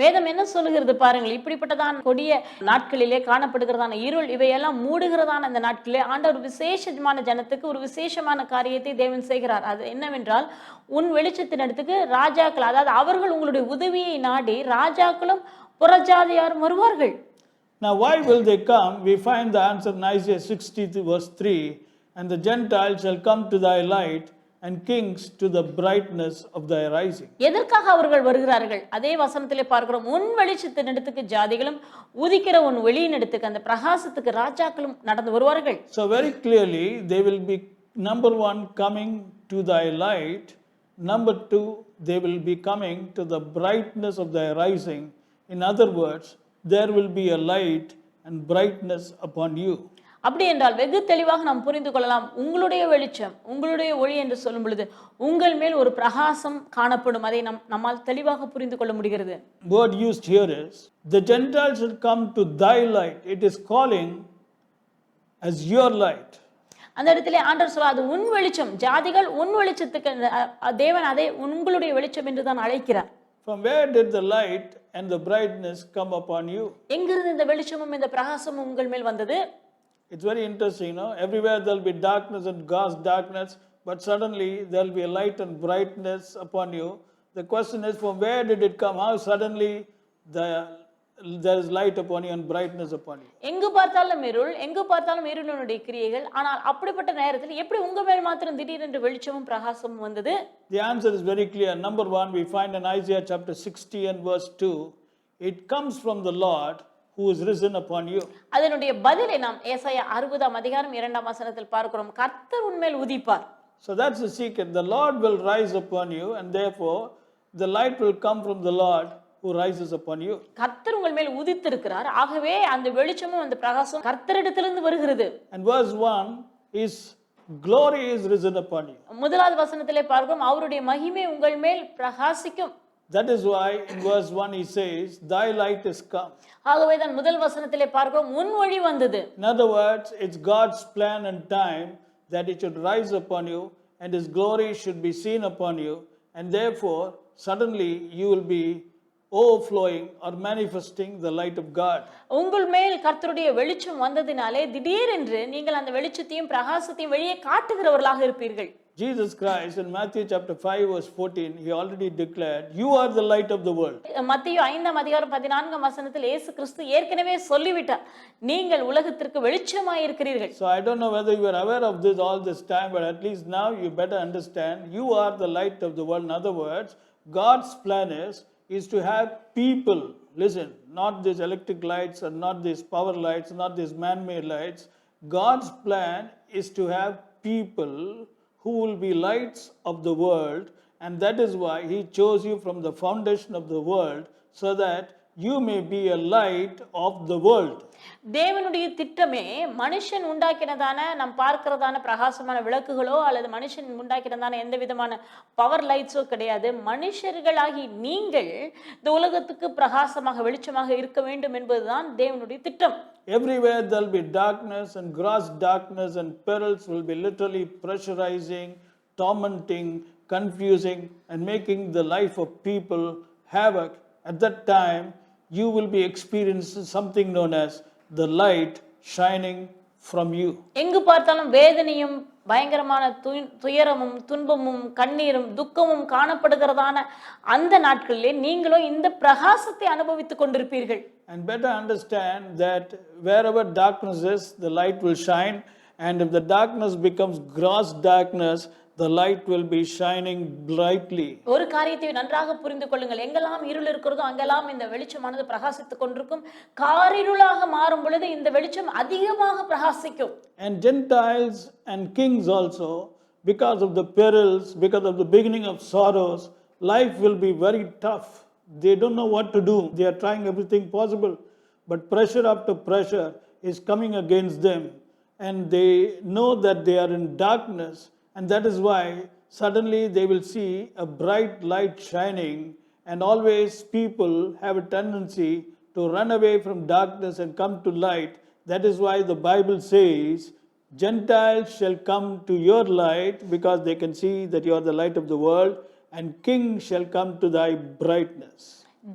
வேதம் என்ன சொல்லுகிறது பாருங்கள், இப்படிப்பட்டதான கொடிய நாட்களிலே காணப்படுகிறதான இருள் இவையெல்லாம் மூடுகிறதான அந்த நாட்களிலே ஆண்டவர் விசேஷமான ஜனத்துக்கு ஒரு விசேஷமான காரியத்தை தேவன் செய்கிறார். அது என்னவென்றால், உன் வெளிச்சத்தின் இடத்துக்கு ராஜாக்கள், அதாவது அவர்கள் உங்களுடைய உதவியை நாடி ராஜாக்களும் புறஜாதியாரும் வருவார்கள். Now why will they come? We find the answer in Isaiah 60:3, and the Gentiles shall come to thy light and kings to the brightness of thy rising. எதற்காக அவர்கள் வருகிறார்கள்? அதே வசனத்திலே பார்க்கிறோம், உன் வெளிச்சத்தின் இடத்துக்கு ஜாதிகளும் உதிக்கிற உன் ஒளியின் இடத்துக்கு அந்த பிரகாசத்துக்கு ராஜாக்களும் நடந்து வருவார்கள். So very clearly they will be, number 1, coming to thy light. Number 2, they will be coming to the brightness of thy rising. In other words, there will be a light and brightness upon you. அப்படி என்றால் வெகு தெளிவாக நாம் புரிந்து கொள்ளலாம், உங்களுடைய வெளிச்சம், உங்களுடைய ஒளி என்று சொல்லும் பொழுது உங்கள் மேல் ஒரு பிரகாசம் காணப்படும். அதை நம்மால் தெளிவாக புரிந்து கொள்ள முடிகிறது. Word used here is, the Gentiles should come to thy light. It is calling as your light. அந்த இடத்திலே ஆண்டவர் சொல்றார், அது உன் வெளிச்சம், ஜாதிகள் உன் வெளிச்சத்துக்கு, தேவன் அதை உங்களுடைய வெளிச்சம் என்று தான் அழைக்கிறார். From where did the light and the brightness come upon you? எங்கிருந்து இந்த வெளிச்சமும் இந்த பிரகாசமும் உங்கள் மேல் வந்தது? It's very interesting, no? Everywhere there'll be darkness and gross darkness, but suddenly there'll be a light and brightness upon you. The question is, from where did it come? How suddenly there is light upon you and brightness upon you? எங்கு பார்த்தாலும் இருள், எங்கு பார்த்தாலும் இருளினுடைய கிரியைகள். ஆனால் அப்படிப்பட்ட நேரத்தில் எப்படி உங்க மேல் மாத்திரம் திடீரென்று வெளிச்சமும் பிரகாசமும் வந்தது? The answer is very clear. Number 1, we find in Isaiah chapter 60 and verse 2, it comes from the Lord who is risen upon you. அதனுடைய பதிலை நாம் ஏசாயா 60:2 பார்க்கிறோம், கர்த்தர் உன்மேல் உதிப்பார். So that's the secret. The Lord will rise upon you, and therefore the light will come from the Lord who rises upon you. கர்த்தர் உங்கள் மேல் உதித்திருக்கிறார், ஆகவே அந்த வெளிச்சமும் அந்த பிரகாசமும் கர்த்தரிடத்திலிருந்து வருகிறது. And verse 1 is, glory is risen upon you. முதலாவது வசனத்திலே பார்க்கிறோம், அவருடைய மகிமை உங்கள் மேல் பிரகாசிக்கும். That is why in verse 1 he says, thy light is come. ஆகவே தான் முதல் வசனத்திலே பார்க்கிறோம், உன் ஒளி வந்தது. In other words, it's God's plan and time that it should rise upon you and his glory should be seen upon you, and therefore suddenly you will be overflowing or manifesting the light of God. உங்கள் மேல் கர்த்தருடைய வெளிச்சம் வந்ததினாலே திடீரென்று நீங்கள் அந்த வெளிச்சத்தையும் பிரகாசத்தையும் வெளியே காட்டுகிறவர்களாக இருப்பீர்கள். Jesus Christ in Matthew chapter 5 verse 14, he already declared, you are the light of the world. மத்தேயு 5:14 இயேசு கிறிஸ்து ஏற்கனவே சொல்லிவிட்டார், நீங்கள் உலகத்திற்கு வெளிச்சமாய் இருக்கிறீர்கள். So I don't know whether you are aware of this all this time, but at least now you better understand, you are the light of the world. In other words, God's plan is to have people, listen, not these electric lights and not these power lights, not these man-made lights. God's plan is to have people who will be lights of the world, and that is why he chose you from the foundation of the world, so that you may be a light of the world. தேவனுடைய திட்டமே மனுஷன் உண்டாக்கினதான நாம் பார்க்கிறதான பிரகாசமான விளக்குகளோ அல்லது மனுஷன் உண்டாக்கினதான எந்த விதமான power லைட்ஸோ கிடையாது. மனுஷர்களாகி நீங்கள் இந்த உலகத்துக்கு பிரகாசமாக வெளிச்சமாக இருக்க வேண்டும் என்பதுதான் தேவனுடைய திட்டம். Everywhere there will be darkness and gross darkness, and perils will be literally pressurizing, tormenting, confusing, and making the life of people havoc. At that time, you will be experiencing something known as the light shining from you. எங்கு பார்த்தாலும் வேதனையும் பயங்கரமான துயரமும் துன்பமும் கண்ணீரும் துக்கமும் காணப்படுகிறதான அந்த நாட்களிலே நீங்களும் இந்த பிரகாசத்தை அனுபவித்துக் கொண்டிருப்பீர்கள். And better understand that wherever darkness is, the light will shine, And if the darkness becomes gross darkness, the light will be shining brightly. ஒரு காரியத்தை நன்றாக புரிந்து கொள்ளுங்கள். எங்கெல்லாம் இருள் இருக்கிறதோ அங்கெல்லாம் இந்த வெளிச்சமானது பிரகாசித்துக் கொண்டிருக்கும். காரிருளாக மாறும் பொழுது இந்த வெளிச்சம் அதிகமாக பிரகாசிக்கும். And Gentiles and kings also, because of the perils, because of the beginning of sorrows, life will be very tough. They don't know what to do. They are trying everything possible, but pressure after pressure is coming against them, and they know that they are in darkness, and that is why suddenly they will see a bright light shining, and always people have a tendency to run away from darkness and come to light. That is why the Bible says, Gentiles shall come to your light because they can see that you are the light of the world, and kings shall come to thy brightness.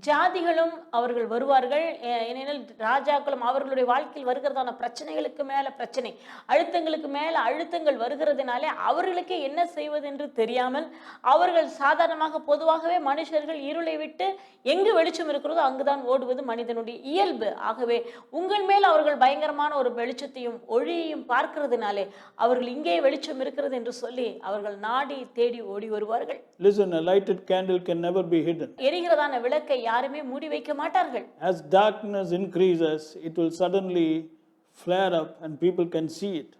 ஜாதிகளும் அவர்கள் வருவார்கள். ஏனெனில் ராஜாக்களும் அவர்களுடைய வாழ்க்கையில் வருகிறதான பிரச்சனைகளுக்கு மேல பிரச்சனை, அழுத்தங்களுக்கு மேல அழுத்தங்கள் வருகிறதுனாலே அவர்களுக்கு என்ன செய்வது என்று தெரியாமல் அவர்கள் சாதாரணமாக பொதுவாகவே மனுஷர்கள் இருளை விட்டு எங்கு வெளிச்சம் இருக்கிறதோ அங்குதான் ஓடுவது மனிதனுடைய இயல்பு. ஆகவே உங்கள் மேல் அவர்கள் பயங்கரமான ஒரு வெளிச்சத்தையும் ஒளியையும் பார்க்கிறதுனாலே அவர்கள் இங்கே வெளிச்சம் இருக்கிறது என்று சொல்லி அவர்கள் நாடி தேடி ஓடி வருவார்கள். Listen, a lighted candle can never be hidden. எரிகிறதான விளக்கை யாருமே மூடி வைக்க மாட்டார்கள். As darkness increases, it will suddenly flare up and people can see it.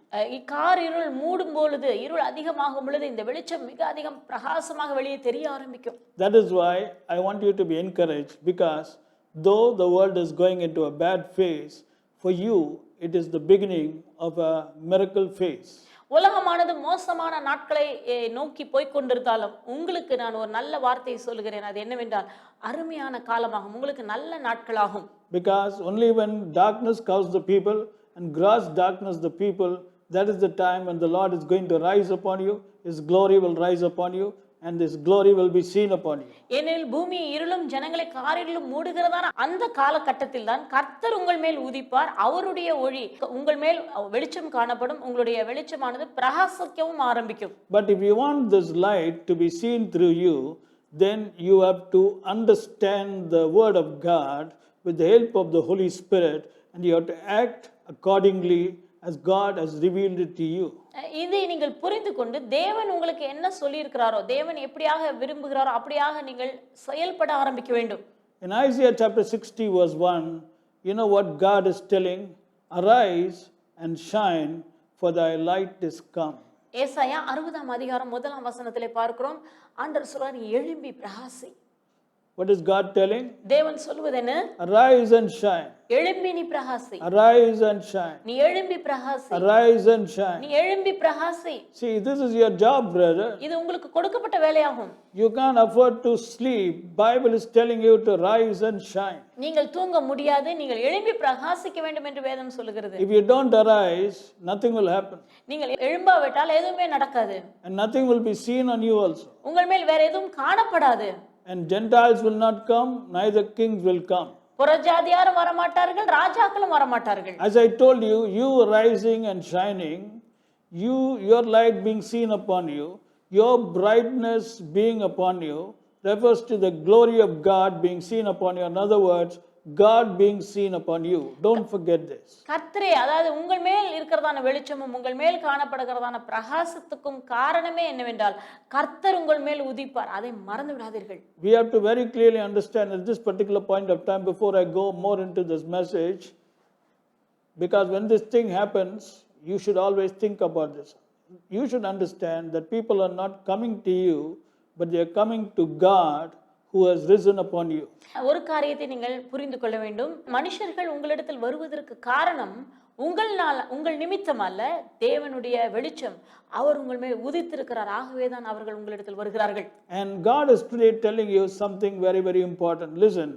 Car இருள் மூடும் பொழுது, இருள் அதிகமாகும் பொழுது இந்த வெளிச்சம் மிக அதிகம் பிரகாசமாக வெளியே தெரிய ஆரம்பிக்கும். That is why I want you to be encouraged, because though the world is going into a bad phase, for you it is the beginning of a miracle phase. உலகமானது மோசமான நாட்களை நோக்கி போய்கொண்டிருந்தாலும் உங்களுக்கு நான் ஒரு நல்ல வார்த்தையை சொல்கிறேன். அது என்னவென்றால் அருமையான காலமாகும், உங்களுக்கு நல்ல நாட்களாகும். Because only when darkness covers the people and gross darkness the people, that is the time when the Lord is going to rise upon you. His glory will rise upon you, and His glory will be seen upon you. ஏனெனில் பூமி இருளும் ஜனங்களை காரிருளும் மூடுகிறதான அந்த காலகட்டத்தில் தான் கர்த்தர் உங்கள் மேல் உதிப்பார். அவருடைய ஒளி உங்கள் மேல் வெளிச்சம் காணப்படும். உங்களுடைய வெளிச்சமானது பிரகாசிக்கவும் ஆரம்பிக்கும். But if you want this light to be seen through you, then you have to understand the word of God with the help of the Holy Spirit, and you have to act accordingly as God has revealed it to you. இதை நீங்கள் புரிந்து கொண்டு தேவன் உங்களுக்கு என்ன சொல்லி இருக்கிறாரோ, தேவன் எப்படியாக விரும்புகிறாரோ அப்படியாக நீங்கள் செயல்பட ஆரம்பிக்க வேண்டும். In Isaiah chapter 60 verse 1, you know what God is telling? Arise and shine, for thy light is come. ஏசாயா 60ஆம் அதிகாரம் 1ஆம் வசனத்திலே பார்க்கிறோம். ஆண்டவர் சொல்றார், எழும்பி பிரகாசி. What is God telling? தேவன் சொல்வது என்ன? Arise and shine. எழும்பி நீ பிரகாசி. Arise and shine. நீ எழும்பி பிரகாசி. Arise and shine. நீ எழும்பி பிரகாசி. See, this is your job, brother. இது உங்களுக்கு கொடுக்கப்பட்ட வேலையாகும். You can't afford to sleep. Bible is telling you to rise and shine. நீங்கள் தூங்க முடியாது, நீங்கள் எழும்பி பிரகாசிக்க வேண்டும் என்று வேதம் சொல்லுகிறது. If you don't arise, nothing will happen. நீங்கள் எழும்பாவிட்டால் எதுவுமே நடக்காது. And nothing will be seen on you also. உங்கள் மேல் வேற எதுவும் காணப்படாது. And Gentiles will not come, neither kings will come. புறஜாதியாரும் வரமாட்டார்கள், ராஜாக்களும் வரமாட்டார்கள். As I told you, you rising and shining, your light being seen upon you, your brightness being upon you, refers to the glory of God being seen upon you. In other words, God being seen upon you. Don't forget this. கர்த்தரே, அதாவது உங்கள் மேல் இருக்கிறதான வெளிச்சமும் உங்கள் மேல் காணப்படுகிறதான பிரகாசத்துக்கும் காரணமே என்னவென்றால் கர்த்தர் உங்கள் மேல் உதிப்பார். அதை மறந்து விடாதீர்கள். We have to very clearly understand at this particular point of time, before I go more into this message, because when this thing happens, you should always think about this. You should understand that people are not coming to you, but they are coming to God who has risen upon you. ஒரு காரியத்தை நீங்கள் புரிந்து கொள்ள வேண்டும். மனுஷர்கள் உங்களிடத்தில் வருவதற்கு காரணம் உங்கள் நிமித்தம் அல்ல, தேவனுடைய வெளிச்சம் அவர் உங்கள் மேல் உதித்திருக்கிறார். ஆகவே தான் அவர்கள் உங்களிடத்தில் வருகிறார்கள். And God is today telling you something very, very important. Listen,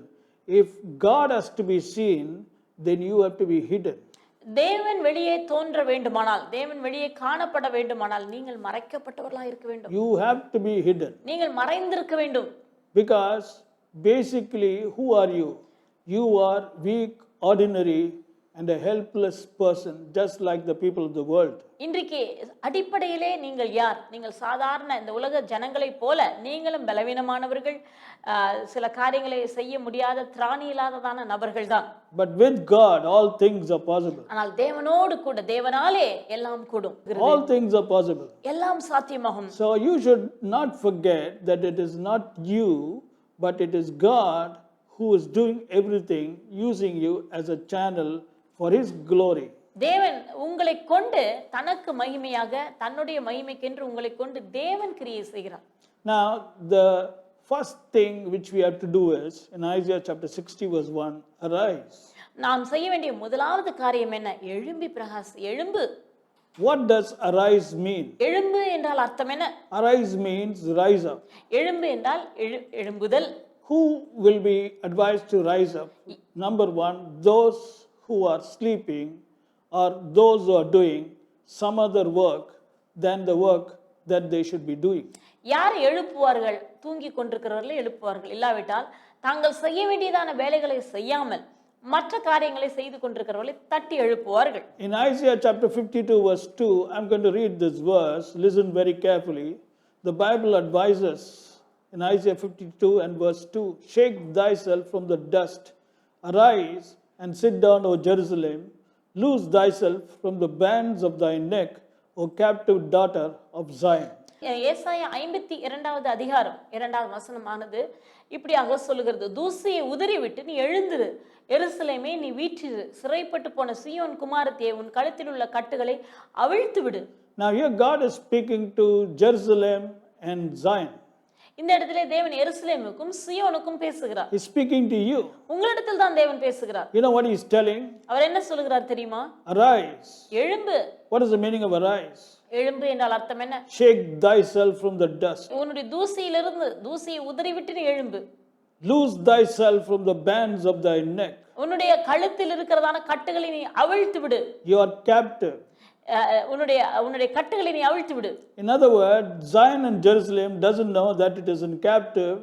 if God has to be seen, then you have to be hidden. தேவன் வெளியே தோன்ற வேண்டுமானால், தேவன் வெளியே காணப்பட வேண்டுமானால் நீங்கள் மறைக்கப்பட்டவர்களாக இருக்க வேண்டும். You have to be hidden. நீங்கள் மறைந்திருக்க வேண்டும். Because basically, who are you? You are weak, ordinary, and a helpless person, just like the people of the world. இன்றைக்கு அடிப்படையிலே நீங்கள் யார்? நீங்கள் சாதாரண இந்த உலக ஜனங்களைப் போல நீங்களும் பலவீனமானவர்கள், சில காரியங்களை செய்ய முடியாத திராணி இல்லாததான நபர்கள் தான். But with God, all things are possible. ஆனால் தேவனோடு கூட, தேவனாலே எல்லாம் கூடும். All things are possible. எல்லாம் சாத்தியமாகும். So you should not forget that it is not you, but it is God who is doing everything, using you as a channel for His glory. தேவன் உங்களை கொண்டு தனக்கு மகிமையாக, தன்னுடைய மகிமைக்கென்று உங்களை கொண்டு தேவன் கிரியை செய்கிறார். Now, the first thing which we have to do is, in Isaiah chapter 60 verse 1, arise. நாம் செய்ய வேண்டிய முதலாவது காரியம் என்ன? எழும்பி பிரகாசி, எழும்பு. What does arise mean? எழும்பு என்றால் அர்த்தம் என்ன? Arise means rise up. எழும்பு என்றால் எழும்புதல். Who will be advised to rise up? Number one, those who are sleeping or those who are doing some other work than the work that they should be doing. யார் எழுப்புவார்கள்? தூங்கி கொண்டிருக்கிறவர்களை எழுப்புவார்கள். இல்லாவிட்டால் தாங்கள் செய்ய வேண்டியதான வேலைகளை செய்யாமல் மற்ற காரியங்களை செய்து கொண்டிருக்கிறவர்களை தட்டி எழுப்புவார்கள். In Isaiah chapter 52 verse 2, I'm going to read this verse. Listen very carefully. The Bible advises in Isaiah 52 and verse 2, shake thyself from the dust, arise and sit down, O Jerusalem, loose thyself from the bands of thy neck, O captive daughter of Zion. ஏசாயா 52வது அதிகாரம் 2வது வசனமானது இப்படியாக சொல்லுகிறது, தூசியை உதறிவிட்டு நீ எழுந்திரு, எருசலேமே நீ வீற்றிரு, சிறைப்பட்டு போன சீயோன் குமாரத்தியே உன் கழுத்தில் உள்ள கட்டுகளை அவிழ்த்து விடு. Now here God is speaking to Jerusalem and Zion. இந்த இடத்திலே தேவன் எருசலேமுக்கும் சீயோனுக்கும் பேசுகிறார். He's speaking to you. உங்களிடத்தில் தான் தேவன் பேசுகிறார். You know what he's telling? அவர் என்ன சொல்லுகிறார் தெரியுமா? Arise. எழும்பு. What is the meaning of arise? எழும்பு என்றால் அர்த்தம் என்ன? Shake thyself from the dust. உன்னுடைய தூசியிலிருந்து தூசியை உதறிவிட்டு நீ எழும்பு. Loose thyself from the bands of thy neck. உன்னுடைய கழுத்தில் இருக்கிறதான கட்டுகளை நீ அவிழ்த்து விடு. You are captive. உன்னுடைய கட்டுகளை நீ அவிழ்த்து விடு. In other words, Zion and Jerusalem doesn't know that it is in captive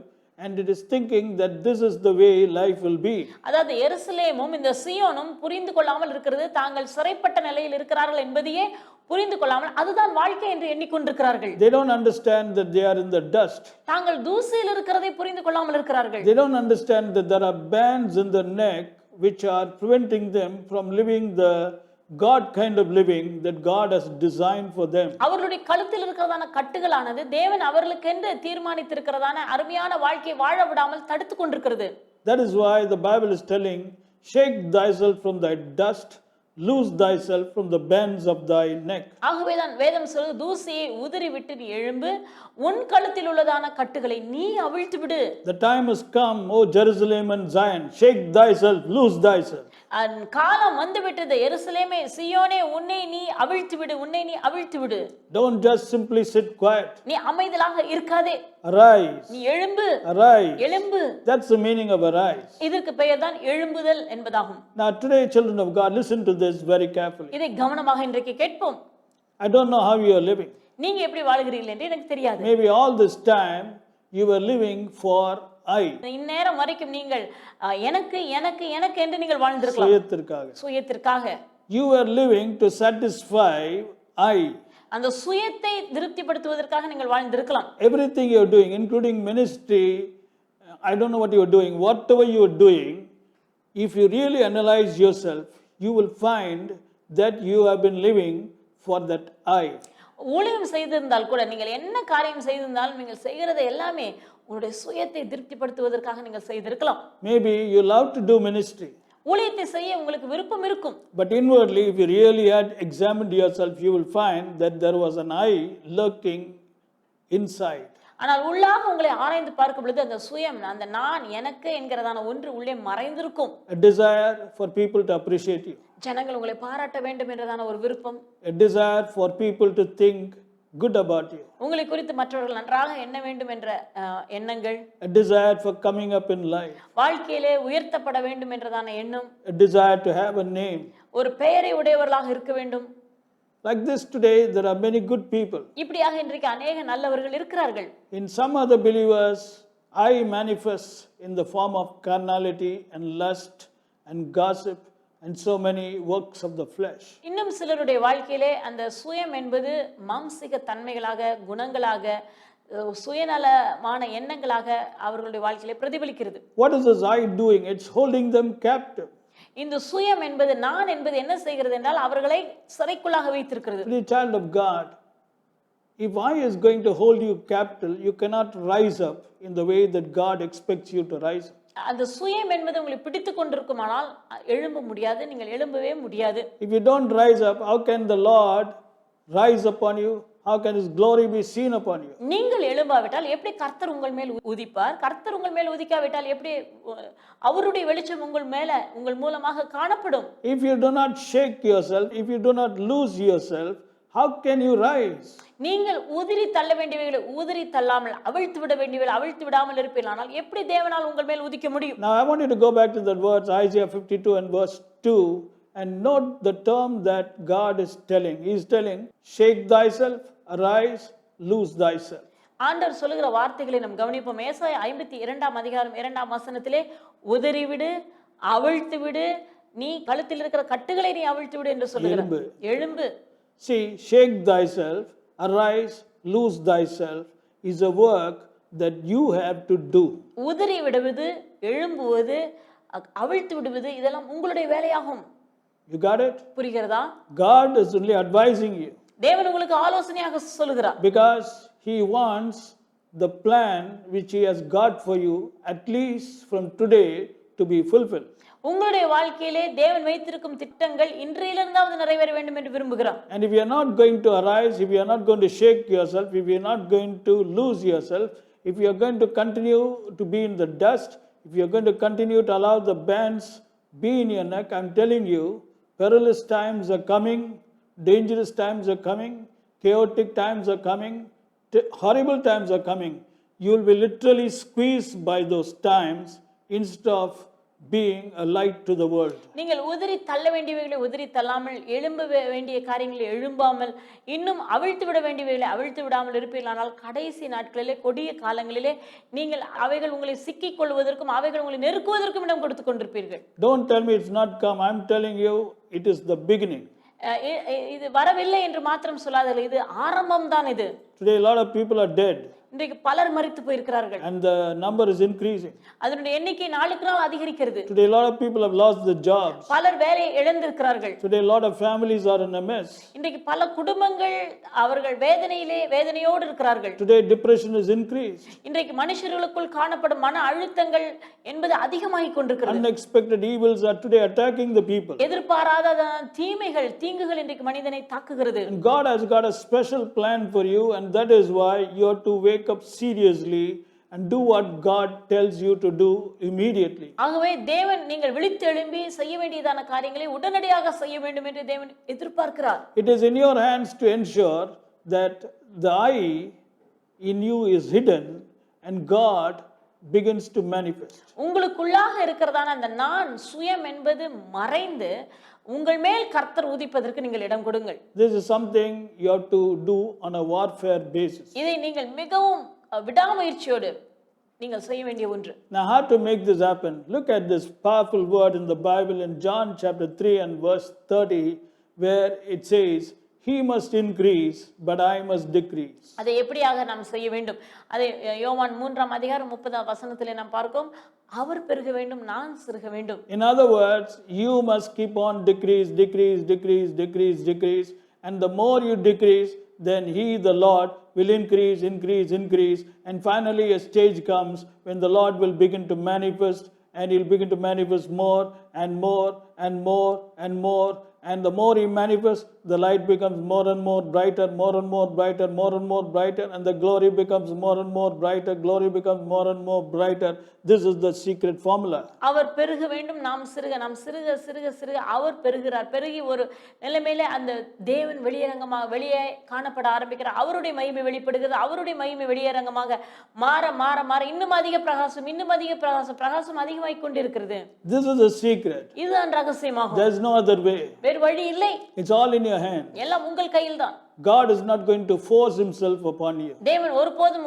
and it is thinking that this is the way life will be. அதாவது எருசலேமும் இந்த சீயோனும் புரிந்து கொள்ளாமல் இருக்கிறது, தாங்கள் சிறைப்பட்ட நிலையில் இருக்கிறார்கள் என்பதையே புரிந்து கொள்ளாமல் அதுதான் வாழ்க்கை என்று எண்ணிக்கொண்டிருக்கிறார்கள். They don't understand that they are in the dust. தாங்கள் தூசியில் இருக்கிறதை புரிந்து கொள்ளாமல் இருக்கிறார்கள். They don't understand that there are bands in the neck which are preventing them from living the God kind of living that God has designed for them. அவர்களுடைய கழுத்தில் இருக்கிறதான கட்டுகளானது தேவன் அவர்களுக்கென்று தீர்மானித்திருக்கிறதான அருமையான வாழ்க்கையை வாழ விடாமல் தடுத்து கொண்டிருக்கிறது. That is why the Bible is telling, shake thyself from thy dust, loose thyself from the bands of thy neck. ஆகவேதான் வேதம் சொல்லுது, தூசியை உதறி விட்டு நீ எழும்பு, உன் கழுத்தில் உள்ளதான கட்டுகளை நீ அவிழ்த்து விடு. The time has come, O Jerusalem and Zion, shake thyself, loose thyself. காலம் வந்து விட்டது, எருசலேமே சீயோனே உன்னை நீ அவிழ்த்து விடு, உன்னை நீ அவிழ்த்து விடு. Don't just simply sit quiet. நீ அமைதலாக இருக்காதே. Arise. நீ எழும்பு. Arise. எழும்பு. That's the meaning of arise. இதற்கு பெயர் தான் எழும்புதல் என்பதாகும். Now today, children of God, listen to this very carefully. இதை கவனமாக இன்றைக்கு கேட்போம். I don't know how you are living. நீங்க எப்படி வாழ்கிறீர்கள் என்று எனக்கு தெரியாது. Maybe all this time you were living for I. இந்நேரம் வரைக்கும் நீங்கள் எனக்கு எனக்கு எனக்கு என்று நீங்கள் வாழ்ந்திருக்கலாம். சுயத்திற்காக. சுயத்திற்காக. You were living to satisfy I. அந்த சுயத்தை திருப்திப்படுத்துவதற்காக நீங்கள் வாழ்ந்திருக்கலாம். Everything you are doing, including ministry, I don't know what you are doing, whatever you are doing, if you really analyze yourself, you will find that you have been living for that I. ஊழியம் செய்திருந்தால் கூட, நீங்கள் என்ன காரியம் செய்திருந்தாலும் நீங்கள் செய்கிறது எல்லாமே உங்களுடைய சுயத்தை திருப்திப்படுத்துவதற்காக நீங்கள் செய்திருக்கலாம். Maybe you love to do ministry. ஊழியத்தை செய்ய உங்களுக்கு விருப்பம் இருக்கும். But inwardly, if you really had examined yourself, you will find that there was an I lurking inside. ஆனால் உள்ளாக உங்களை ஆராய்ந்து பார்க்கும் பொழுது அந்த சுயம், அந்த நான் எனக்கு என்கிறதான ஒன்று உள்ளே மறைந்திருக்கும். A desire for people to appreciate you. ஜனங்கள் உங்களை பாராட்ட வேண்டும் என்றதான ஒரு விருப்பம். A desire for people to think good about you. உங்களை குறித்து மற்றவர்கள் நன்றாக எண்ண வேண்டும் என்ற எண்ணங்கள். A desire for coming up in life. வாழ்க்கையிலே உயர்த்தப்பட வேண்டும் என்றதான எண்ணம். A desire to have a name. ஒரு பெயரை உடையவர்களாக இருக்க வேண்டும். Like this today, there are many good people. இப்படியாக இன்றைக்கு अनेक நல்லவர்கள் இருக்கிறார்கள். In some other believers, I manifest in the form of carnality and lust and gossip and so many works of the flesh. இன்னும் சிலருடைய வாழ்க்கையிலே அந்த சுயம் என்பது மாம்சிக தன்மைகளாக, குணங்களாக, சுயநலமான எண்ணங்களாக அவர்களுடைய வாழ்க்கையிலே பிரதிபலிக்கிறது. What is this I doing? It's holding them captive. இந்த சுயம் என்பது, நான் என்பது என்ன செய்கிறது என்றால் அவர்களை சிறைக்குள்ளாக வைத்திருக்கிறது. To the child of God, if I is going to hold you captive, you cannot rise up in the way that God expects you to rise up. அந்த சுயம் என்பது உங்களை பிடித்து கொண்டிருக்குமானால் எழும்ப முடியாது, நீங்கள் எழும்பவே முடியாது. If you don't rise up, how can the Lord rise upon you? How can His glory be seen upon you? நீங்கள் எழும்பாவிட்டால் எப்படி கர்த்தர் உங்கள் மேல் உதிப்பார்? கர்த்தர் உங்கள் மேல் உதிக்காவிட்டால் எப்படி அவருடைய வெளிச்சம் உங்கள் மூலமாக காணப்படும்? If you do not shake yourself, if you do not lose yourself, how can you rise? நீங்கள் உதிரி தள்ள வேண்டியவைகளை உதிரி தள்ளாமல், அவிழ்த்து விட வேண்டியவைகளை அவிழ்த்து விடாமல் இருப்பீர்களானால் எப்படி தேவனால் உங்கள் மேல் உதிக்க முடியும்? Now I want you to go back to that verse, Isaiah 52 and verse 2, and note the term that God is telling. He is telling, shake thyself, arise, loose thyself. ஆண்டவர் சொல்லுகிற வார்த்தைகளை நாம் கவனிப்போம். ஏசாயா 52ஆம் அதிகாரம் 2ஆம் வசனத்திலே, உதறிவிடு, அவிழ்த்து விடு, நீ கழுத்தில் இருக்கிற கட்டுகளை நீ அவிழ்த்து விடு என்று சொல்லுகிறார். எழும்பு. See, shake thyself, arise, loose thyself is a work that you have to do. உதறி விடுவது, எழும்புவது, அவிழ்த்து விடுவது இதெல்லாம் உங்களுடைய வேலையாகும். You got it? புரிகிறதா? God is only advising you. தேவன் உங்களுக்கு ஆலோசனையாக சொல்லுகிறார். Because He wants the plan which He has got for you, at least from today, to be fulfilled. உங்களுடைய வாழ்க்கையிலே தேவன் வைத்திருக்கும் திட்டங்கள் இன்றையிலிருந்தாவது நிறைவேற வேண்டும் என்று விரும்புகிறார். And if you are not going to arise, if you are not going to shake yourself, if you are not going to lose yourself, if you are going to continue to be in the dust, if you are going to continue to allow the bands be in your neck, I am telling you, perilous times are coming, dangerous times are coming, chaotic times are coming, horrible times are coming. You will be literally squeezed by those times instead of being a light to the world. நீங்கள் உதிரி தள்ள வேண்டியவைகளை உதிரி தள்ளாமல், எழும்ப வேண்டிய காரியங்களை எழும்பாமல், இன்னும் அவிழ்த்து விட வேண்டியவைகளை அவிழ்த்து விடாமல் இருப்பீர்களானால் கடைசி நாட்களிலே, கொடிய காலங்களிலே நீங்கள் அவைகள் உங்களை சிக்கிக் கொள்வதற்கும் அவைகள் உங்களை நெருக்குவதற்கும் இடம் கொடுத்து கொண்டிருப்பீர்கள். Don't tell me it's not come. I'm telling you it is the beginning. இது வரவில்லை என்று மாத்திரம் சொல்லாதீர்கள், இது ஆரம்பம் தான். இது Today a lot of people are dead. இன்றைக்கு பலர் மரித்து போயிருக்கிறார்கள். And the number is increasing. அதனுடைய எண்ணிக்கை நாளுக்கு நாள் அதிகரிக்கிறது. Today a lot of people have lost their jobs. பலர் வேலையை இழந்திருக்கிறார்கள். Today a lot of families are in a mess. இன்றைக்கு பல குடும்பங்கள் அவர்கள் வேதனையோடு இருக்கிறார்கள். Today depression is increased. இன்றைக்கு மனுஷர்களுக்குள் காணப்படும் மன அழுத்தங்கள் என்பது அதிகமாகிக் கொண்டிருக்கிறது. Unexpected evils are today attacking the people. எதிர்பாராத தீங்குகள் இன்றைக்கு மனிதனை தாக்குகிறது. And God has got a special plan for you, and that is why you have to wake up seriously and do what God tells you to do immediately. ஆகவே தேவன் நீங்கள் விழித்து எழும்பி செய்ய வேண்டியதான காரியங்களை உடனடியாக செய்ய வேண்டும் என்று தேவன் எதிர்பார்க்கிறார். It is in your hands to ensure that the I in you is hidden and God begins to manifest. உங்களுக்குள்ளாக இருக்கிறதான அந்த நான் சுயம் என்பது மறைந்து உங்கள் மேல் கர்த்தர் உதிப்பதற்கு நீங்கள் இடம் கொடுங்கள். This is something you have to do on a warfare basis. இதை நீங்கள் மிகவும் விடாமுயற்சியோடு நீங்கள் செய்ய வேண்டிய ஒன்று. Now how to make this happen? Look at this powerful word in the Bible in John chapter 3 and verse 30 where it says, He must increase, but I must decrease. அதை எப்படியாக நாம் செய்ய வேண்டும்? அதை யோவான் 3ஆம் அதிகாரம் 30ஆம் வசனத்திலே நாம் பார்க்கிறோம். அவர் பெருக வேண்டும், நான் சிறுக வேண்டும். In other words, you must keep on decrease, and the more you decrease, then He, the Lord, will increase, and finally a stage comes when the Lord will begin to manifest, and He'll begin to manifest more and more and more and more. And the more He manifests, the light becomes more and more brighter, more and more brighter, more and more brighter, and the glory becomes more and more brighter, glory becomes more and more brighter. This is the secret formula. அவர் பெருக வேண்டும், நாம் சிறுக அவர் பெருகிறார். பெருகி ஒரு நிலைமையில அந்த தேவன் வெளியே காணப்பட ஆரம்பிக்கிறார். அவருடைய மகிமை வெளிப்படுகிறது. அவருடைய மகிமை வெளியரங்கமாக மாற இன்னும் அதிக பிரகாசம் அதிகமாகிக் கொண்டிருக்கிறது. This is the secret. இதுதான் ரகசியமாகும். There is no other way. வேறு வழி இல்லை. It's all in your hand. எல்லாம் உங்கள் கையில் தான். God is not going to force Himself upon you. தேவன் ஒருபோதும்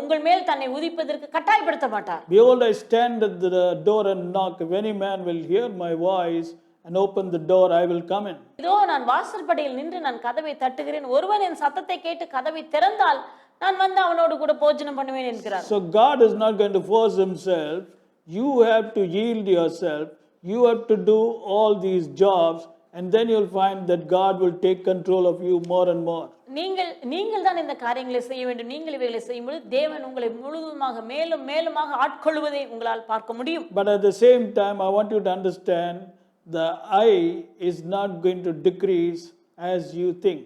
உங்கள் மேல் தன்னை உதிப்பதற்கு கட்டாயப்படுத்த மாட்டார். Behold, I stand at the door and knock. If any man will hear my voice and open the door, I will come in. இதோ நான் வாசற்படியில் நின்று நான் கதவை தட்டுகிறேன், ஒருவன் என் சத்தத்தை கேட்டு கதவை திறந்தால் நான் வந்து அவனோடு கூட போஜனம் பண்ணுவேன் என்கிறார். So God is not going to force himself. You have to yield yourself. You have to do all these jobs, and then you'll find that God will take control of you more and more. நீங்கள் தான் இந்த காரியங்களை செய்ய வேண்டும். நீங்கள் இவைகளை செய்யும்போது தேவன் உங்களை முழுவதுமாக மேலும் மேலுமாக ஆட்கொள்வதை உங்களால் பார்க்க முடியும். But at the same time, I want you to understand the I is not going to decrease as you think.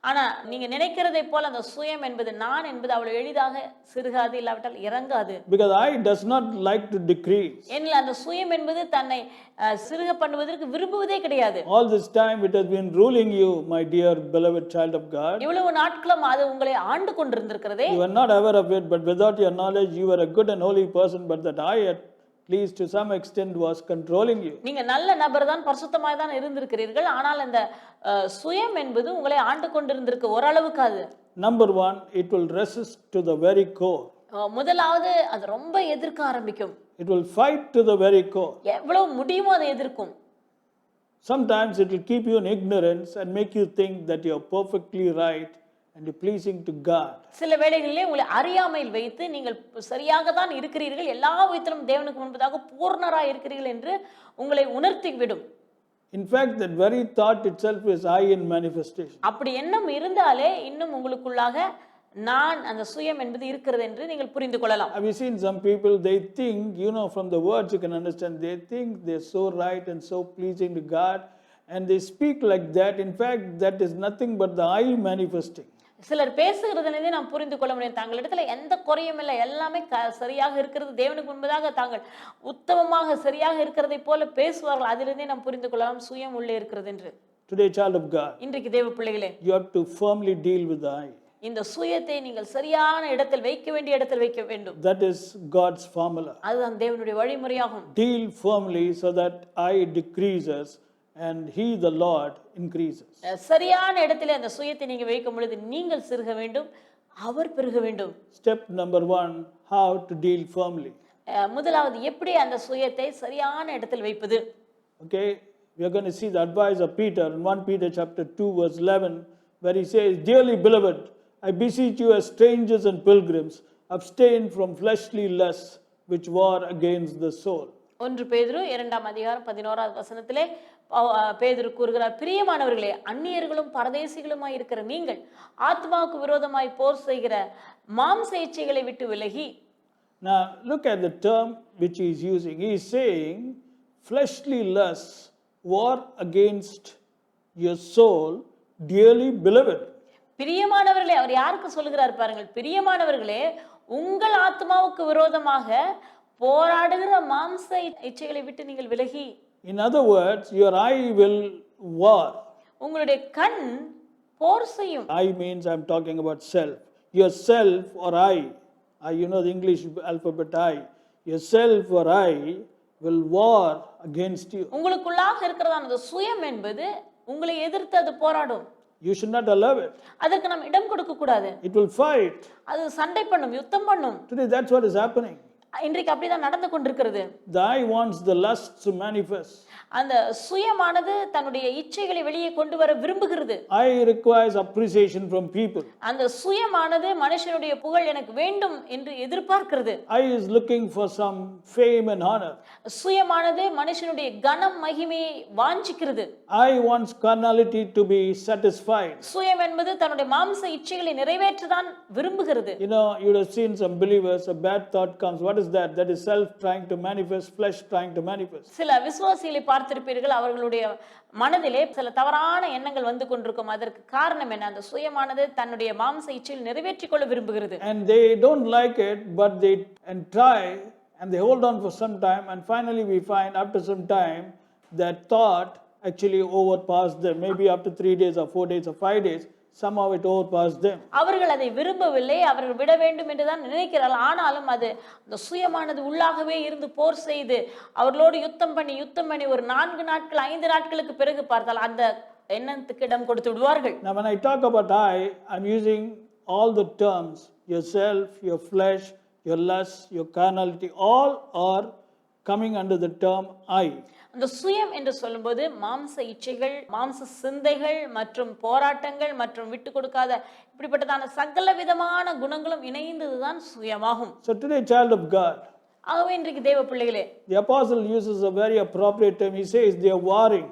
ஆனா நீங்க நினைக்கிறதை போல அந்த சுயம் என்பது, நான் என்பது அவ்வளவு எளிதாக சிறுகாது, இல்லாவிட்டால் இறங்காது. Because I does not like to decrease. ஏனெனில் அந்த சுயம் என்பது தன்னை சிறுக பண்ணுவதற்கு விரும்புவதே கிடையாது. All this time it has been ruling you, my dear beloved child of God. இவ்வளவு நாட்களும் அது உங்களை ஆண்டு கொண்டிருந்திருக்கிறதே. You are not aware of it, but without your knowledge you are a good and holy person, but that I at least to some extent was controlling you. நீங்க நல்ல நபர் தான், பரிசுத்தமாய் தான் இருந்திருக்கிறீர்கள், ஆனால் அந்த சுயம் என்பது உங்களை ஆண்டு கொண்டிருந்திருக்கு ஓரளவுக்கு. அது Number one, it will resist to the very core. முதலாவது அது ரொம்ப எதிர்க்க ஆரம்பிக்கும். It will fight to the very core. எவ்வளவு முடியுமோ அதை எதிர்க்கும். Sometimes it will keep you in ignorance and make you think that you are perfectly right and pleasing to God. சில வேளைகளிலே உங்களை அறியாமையில் வைத்து நீங்கள் சரியாக தான் இருக்கிறீர்கள், எல்லா விதத்திலும் தேவனுக்கு முன்பதாக பூர்ணராய் இருக்கிறீர்கள் என்று உங்களை உணர்த்தி விடும். In fact, that very thought itself is I in manifestation. அப்படி எண்ணம் இருந்தாலே இன்னும் உங்களுக்குள்ளாக நான், அந்த சுயம் என்பது இருக்கிறது என்று நீங்கள் புரிந்து கொள்ளலாம். Have you seen some people, they think, you know, from the words you can understand, they think they're so right and so pleasing to God, and they speak like that. In fact, that is nothing but the I manifesting. சிலர் பேசுகிறதுலேருந்தே நாம் புரிந்து கொள்ள முடியும், தங்களிடத்துல எந்த குறையும் இல்லை, எல்லாமே சரியாக இருக்கிறது, தேவனுக்கு முன்பதாக தாங்கள் உத்தமமாக சரியாக இருக்கிறதை போல பேசுவார்கள். அதிலிருந்தே நாம் புரிந்து கொள்ளலாம் சுயம் உள்ளே இருக்கிறது என்று. Today, child of God, இன்றைக்கு தேவ பிள்ளைகளே, you have to firmly deal with the I. இந்த சுயத்தை நீங்கள் சரியான இடத்தில் வைக்க வேண்டிய இடத்தில் வைக்க வேண்டும். That is God's formula. அதுதான் தேவனுடைய வழிமுறையாகும். Deal firmly so that I decreases and He, the Lord, increases. சரியான இடத்திலே அந்த சுயத்தை நீங்க வைக்கும் பொழுது நீங்கள் சிறுக வேண்டும், அவர் பெருக வேண்டும். Step number one, how to deal firmly. முதலாவது எப்படி அந்த சுயத்தை சரியான இடத்தில் வைப்பது. Okay, we are going to see the advice of Peter in 1 Peter chapter 2 verse 11, where he says, "Dearly beloved, I beseech you as strangers and pilgrims, abstain from fleshly lusts which war against the soul." 1 பேதுரு 2ஆம் அதிகாரம் 11வது வசனத்திலே பேதுரு கூறுகிறார், பிரியமானவர்களே, அந்நியர்களும் பரதேசிகளுமாய் இருக்கிற நீங்கள் ஆத்மாவுக்கு விரோதமாய் போர் செய்கிற மாம்ச இச்சைகளை விட்டு விலகி. Now look at the term which he is using. He is saying fleshly lusts war against your soul, dearly beloved. பிரியமானவர்களே, அவர் யாருக்கு சொல்லுகிறார் பாருங்கள், பிரியமானவர்களே, உங்கள் ஆத்மாவுக்கு விரோதமாக போராடுகிற மாம்ச இச்சைகளை விட்டு நீங்கள் விலகி. In other words, your eye will war. உங்களுடைய கண் போர் செய்யும். I means I'm talking about self. Your self or I, you know the English alphabet I, your self or I will war against you. உங்களுக்குள்ளாக இருக்கிறதான அந்த சுயம் என்பது உங்களை எதிர்த்து அது போராடும். You should not allow it. அதற்கு நாம் இடம் கொடுக்க கூடாது. It will fight. அது சண்டை பண்ணும், யுத்தம் பண்ணும். Today that's what is happening. இன்றைக்கு அப்படிதான் நடந்து கொண்டிருக்கிறது. The I wants the lust to manifest. அந்த சுயமானது தன்னுடைய இச்சைகளை வெளியே கொண்டு வர விரும்புகிறது. I requires appreciation from people. அந்த சுயமானது மனுஷனுடைய புகழ் எனக்கு வேண்டும் என்று எதிர்பார்க்கிறது. I is looking for some fame and honor. சுயமானது மனுஷனுடைய கனம் மகிமையை வாஞ்சிக்கிறது. I wants carnality to be satisfied. சுயம் என்பது தன்னுடைய மாம்ச இச்சைகளை நிறைவேற்றதான் விரும்புகிறது. You know, you would have seen some believers, a bad thought comes. What is that? That is self trying to manifest, flesh trying to manifest. சில விசுவாசிகளை பார்த்திருப்பீர்கள், அவர்களுடைய மனதிலே சில தவறான எண்ணங்கள் வந்து கொண்டிருக்கும். அதற்கு காரணம் என்ன? அந்த சுயமானது தன்னுடைய மாம்ச இச்சையில் நிறைவேற்றிக் கொள்ள விரும்புகிறது. And they don't like it, but they and try and they hold on for some time, and finally we find after some time that thought actually overpassed them. Maybe after 3 days or 4 days or 5 days, somehow it overpassed them. அவர்கள் அதை விரும்பவில்லை, அவர்கள் விட வேண்டும் என்று தான் நினைக்கிறார்கள். ஆனாலும் அது அந்த சுயமானது உள்ளாகவே இருந்து போர் செய்து அவர்களோடு யுத்தம் பண்ணி ஒரு 4 நாட்கள் 5 நாட்களுக்கு பிறகு பார்த்தால் அந்த எண்ணத்துக்கு இடம் கொடுத்து விடுவார்கள். Now when I talk about I'm using all the terms, yourself, your flesh, your lust, your carnality, all are coming under the term I. அந்த சுயம் என்று சொல்லும்போது மாம்ச இச்சைகள், மாம்ச சிந்தைகள் மற்றும் போராட்டங்கள் மற்றும் விட்டு கொடுக்காத இப்படிப்பட்டதான சகல விதமான குணங்களும் இணைந்ததுதான் சுயமாகும். So today, child of God, ஆகவே இன்றைக்கு தேவ பிள்ளைகளே, the apostle uses a very appropriate term. He says they are warring.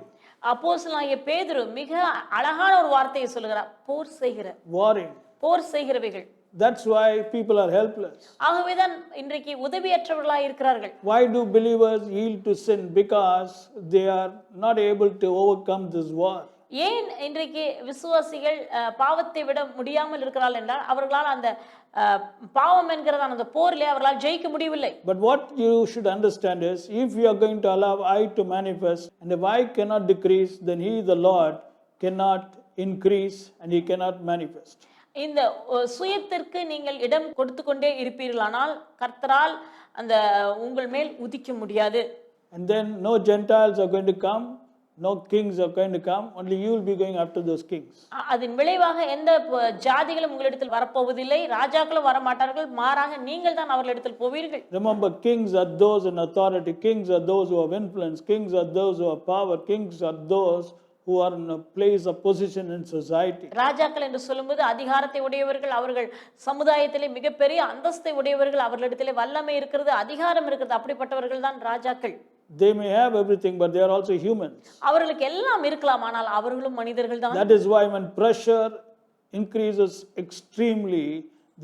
அப்போஸ்தலனாகிய பேதுரு மிக அழகான ஒரு வார்த்தையை சொல்லுகிறார். போர் செய்கிற, Warring. Bore செய்கிறவைகள். That's why people are helpless. ஆகவேதான் இன்றைக்கு உதவியற்றவர்களாய் இருக்கிறார்கள். Why do believers yield to sin? Because they are not able to overcome this war. ஏன் இன்றைக்கு விசுவாசிகள் பாவத்தை விட முடியாமல் இருக்கிறார்கள் என்றால் அவர்களால் அந்த பாவம் என்கிறதான அந்த போரிலே அவர்களால் ஜெயிக்க முடியவில்லை. But what you should understand is, if we are going to allow I to manifest, and if I cannot decrease, then He, the Lord, cannot increase and He cannot manifest. இந்த சுயத்திற்கு நீங்கள் இடம் கொடுத்து கொண்டே இருப்பீர்களானால் கர்த்தரால் அந்த உங்கள் மேல் உதிக்க முடியாது. And then no Gentiles are going to come, no kings are going to come, only you will be going after those kings. அதன் விளைவாக எந்த ஜாதிகளும் உங்களிடத்தில் வரப்போவதில்லை, ராஜாக்களும் வரமாட்டார்கள், மாறாக நீங்கள் தான் அவர்களிடத்தில் போவீர்கள். Remember, kings are those in authority, kings are those who have influence, kings are those who have power, kings are those who are in a place of position in society. ராஜாக்கள் என்று சொல்லும்போது அதிகாரத்தை உடையவர்கள், அவர்கள் சமுதாயத்திலே மிகப்பெரிய அந்தஸ்தை உடையவர்கள், அவர்களிடத்திலே வல்லமை இருக்கிறது, அதிகாரம் இருக்கிறது, அப்படிப்பட்டவர்கள் தான் ராஜாக்கள். They may have everything, but they are also humans. அவர்களுக்கு எல்லாம் இருக்கலாம், ஆனால் அவர்களும் மனிதர்கள் தான். That is why when pressure increases extremely,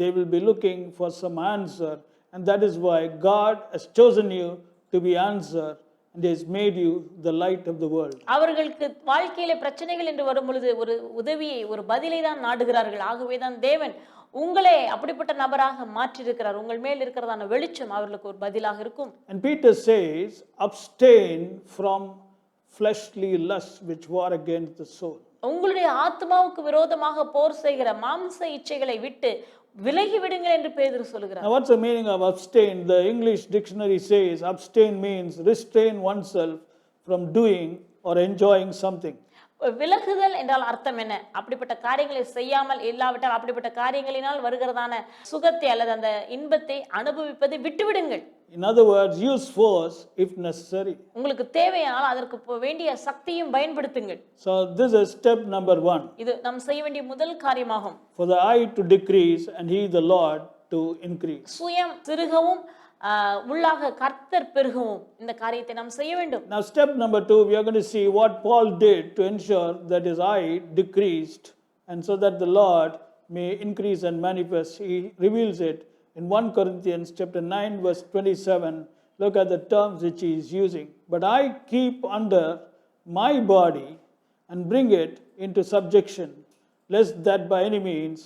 they will be looking for some answer, and that is why God has chosen you to be answer, and He has made you the light of the world. அவர்களுக்கு வாழ்க்கையிலே பிரச்சனைகள் என்று வரும் பொழுது ஒரு உதவியை, ஒரு பதிலை தான் நாடுகிறார்கள். ஆகவே தான் தேவன் உங்களே அப்படிப்பட்ட நபராக மாற்றியிருக்கிறார். உங்கள் மேல் இருக்கிறதான வெளிச்சம் அவர்களுக்கு ஒரு பதிலாக இருக்கும். And Peter says, abstain from fleshly lusts which war against the soul. உங்களுடைய ஆத்மாவுக்கு விரோதமாக போர் செய்கிற மாம்ச இச்சைகளை விட்டு விலகி விடுங்கள் என்று பேதுரு சொல்கிறார். Now what's the meaning of abstain? The English dictionary says abstain means restrain oneself from doing or enjoying something. விலகுதல் என்றால் அர்த்தம் என்ன? அப்படிப்பட்ட காரியங்களை செய்யாமல் இல்லாவிட்டால் அப்படிப்பட்ட காரியங்களினால் வருகிறதான சுகத்தை அல்லது அந்த இன்பத்தை அனுபவிப்பதை விட்டுவிடுங்கள். In other words, use force if necessary. உங்களுக்கு தேவையானால் அதற்கு வேண்டிய சக்தியும் பயன்படுத்துங்கள். So this is step number 1. இது நாம் செய்ய வேண்டிய முதல் காரியமாகும். For the I to decrease and He, the Lord, to increase. சுயம் சிறுகவும் உள்ளாக கர்த்தர் பெருகவும் இந்த காரியத்தை நாம் செய்ய வேண்டும். Now step number 2, we are going to see what Paul did to ensure that his I decreased, and so that the Lord may increase and manifest. He reveals it in 1 Corinthians chapter 9 verse 27. Look at the terms which he is using. But I keep under my body and bring it into subjection, lest that by any means,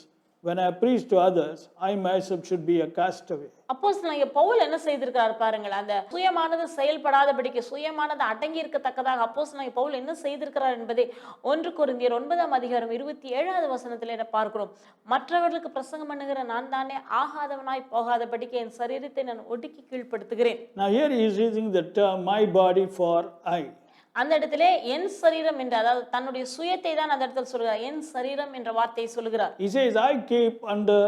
when I preach to others, I myself should be a castaway. அப்போஸ்தலனாகிய பவுல் என்ன செய்திருக்கிறார் பாருங்கள். அந்த சுயமானது செயல்படாதபடிக்கு, சுயமானது அடங்கி இருக்கத்தக்கதாக அப்போஸ்தலனாகிய பவுல் என்ன செய்திருக்கிறார் என்பதை 1 கொரிந்தியர் 9ஆம் அதிகாரம் 27வது வசனத்திலே பார்க்கிறோம். மற்றவர்களுக்கு பிரசங்கம் பண்ணுகிற நான் தானே ஆகாதவனாய் போகாதபடிக்கு என் சரீரத்தை நான் ஒடுக்கி கீழ்ப்படுத்துகிறேன். Now here he is using the term my body for I. அந்த இடத்திலே என் சரீரம் என்ற, அதாவது தன்னுடைய சுயத்தை தான் அந்த இடத்துல சொல்கிறார். என் சரீரம் என்ற வார்த்தையை சொல்கிறார். He says, I keep under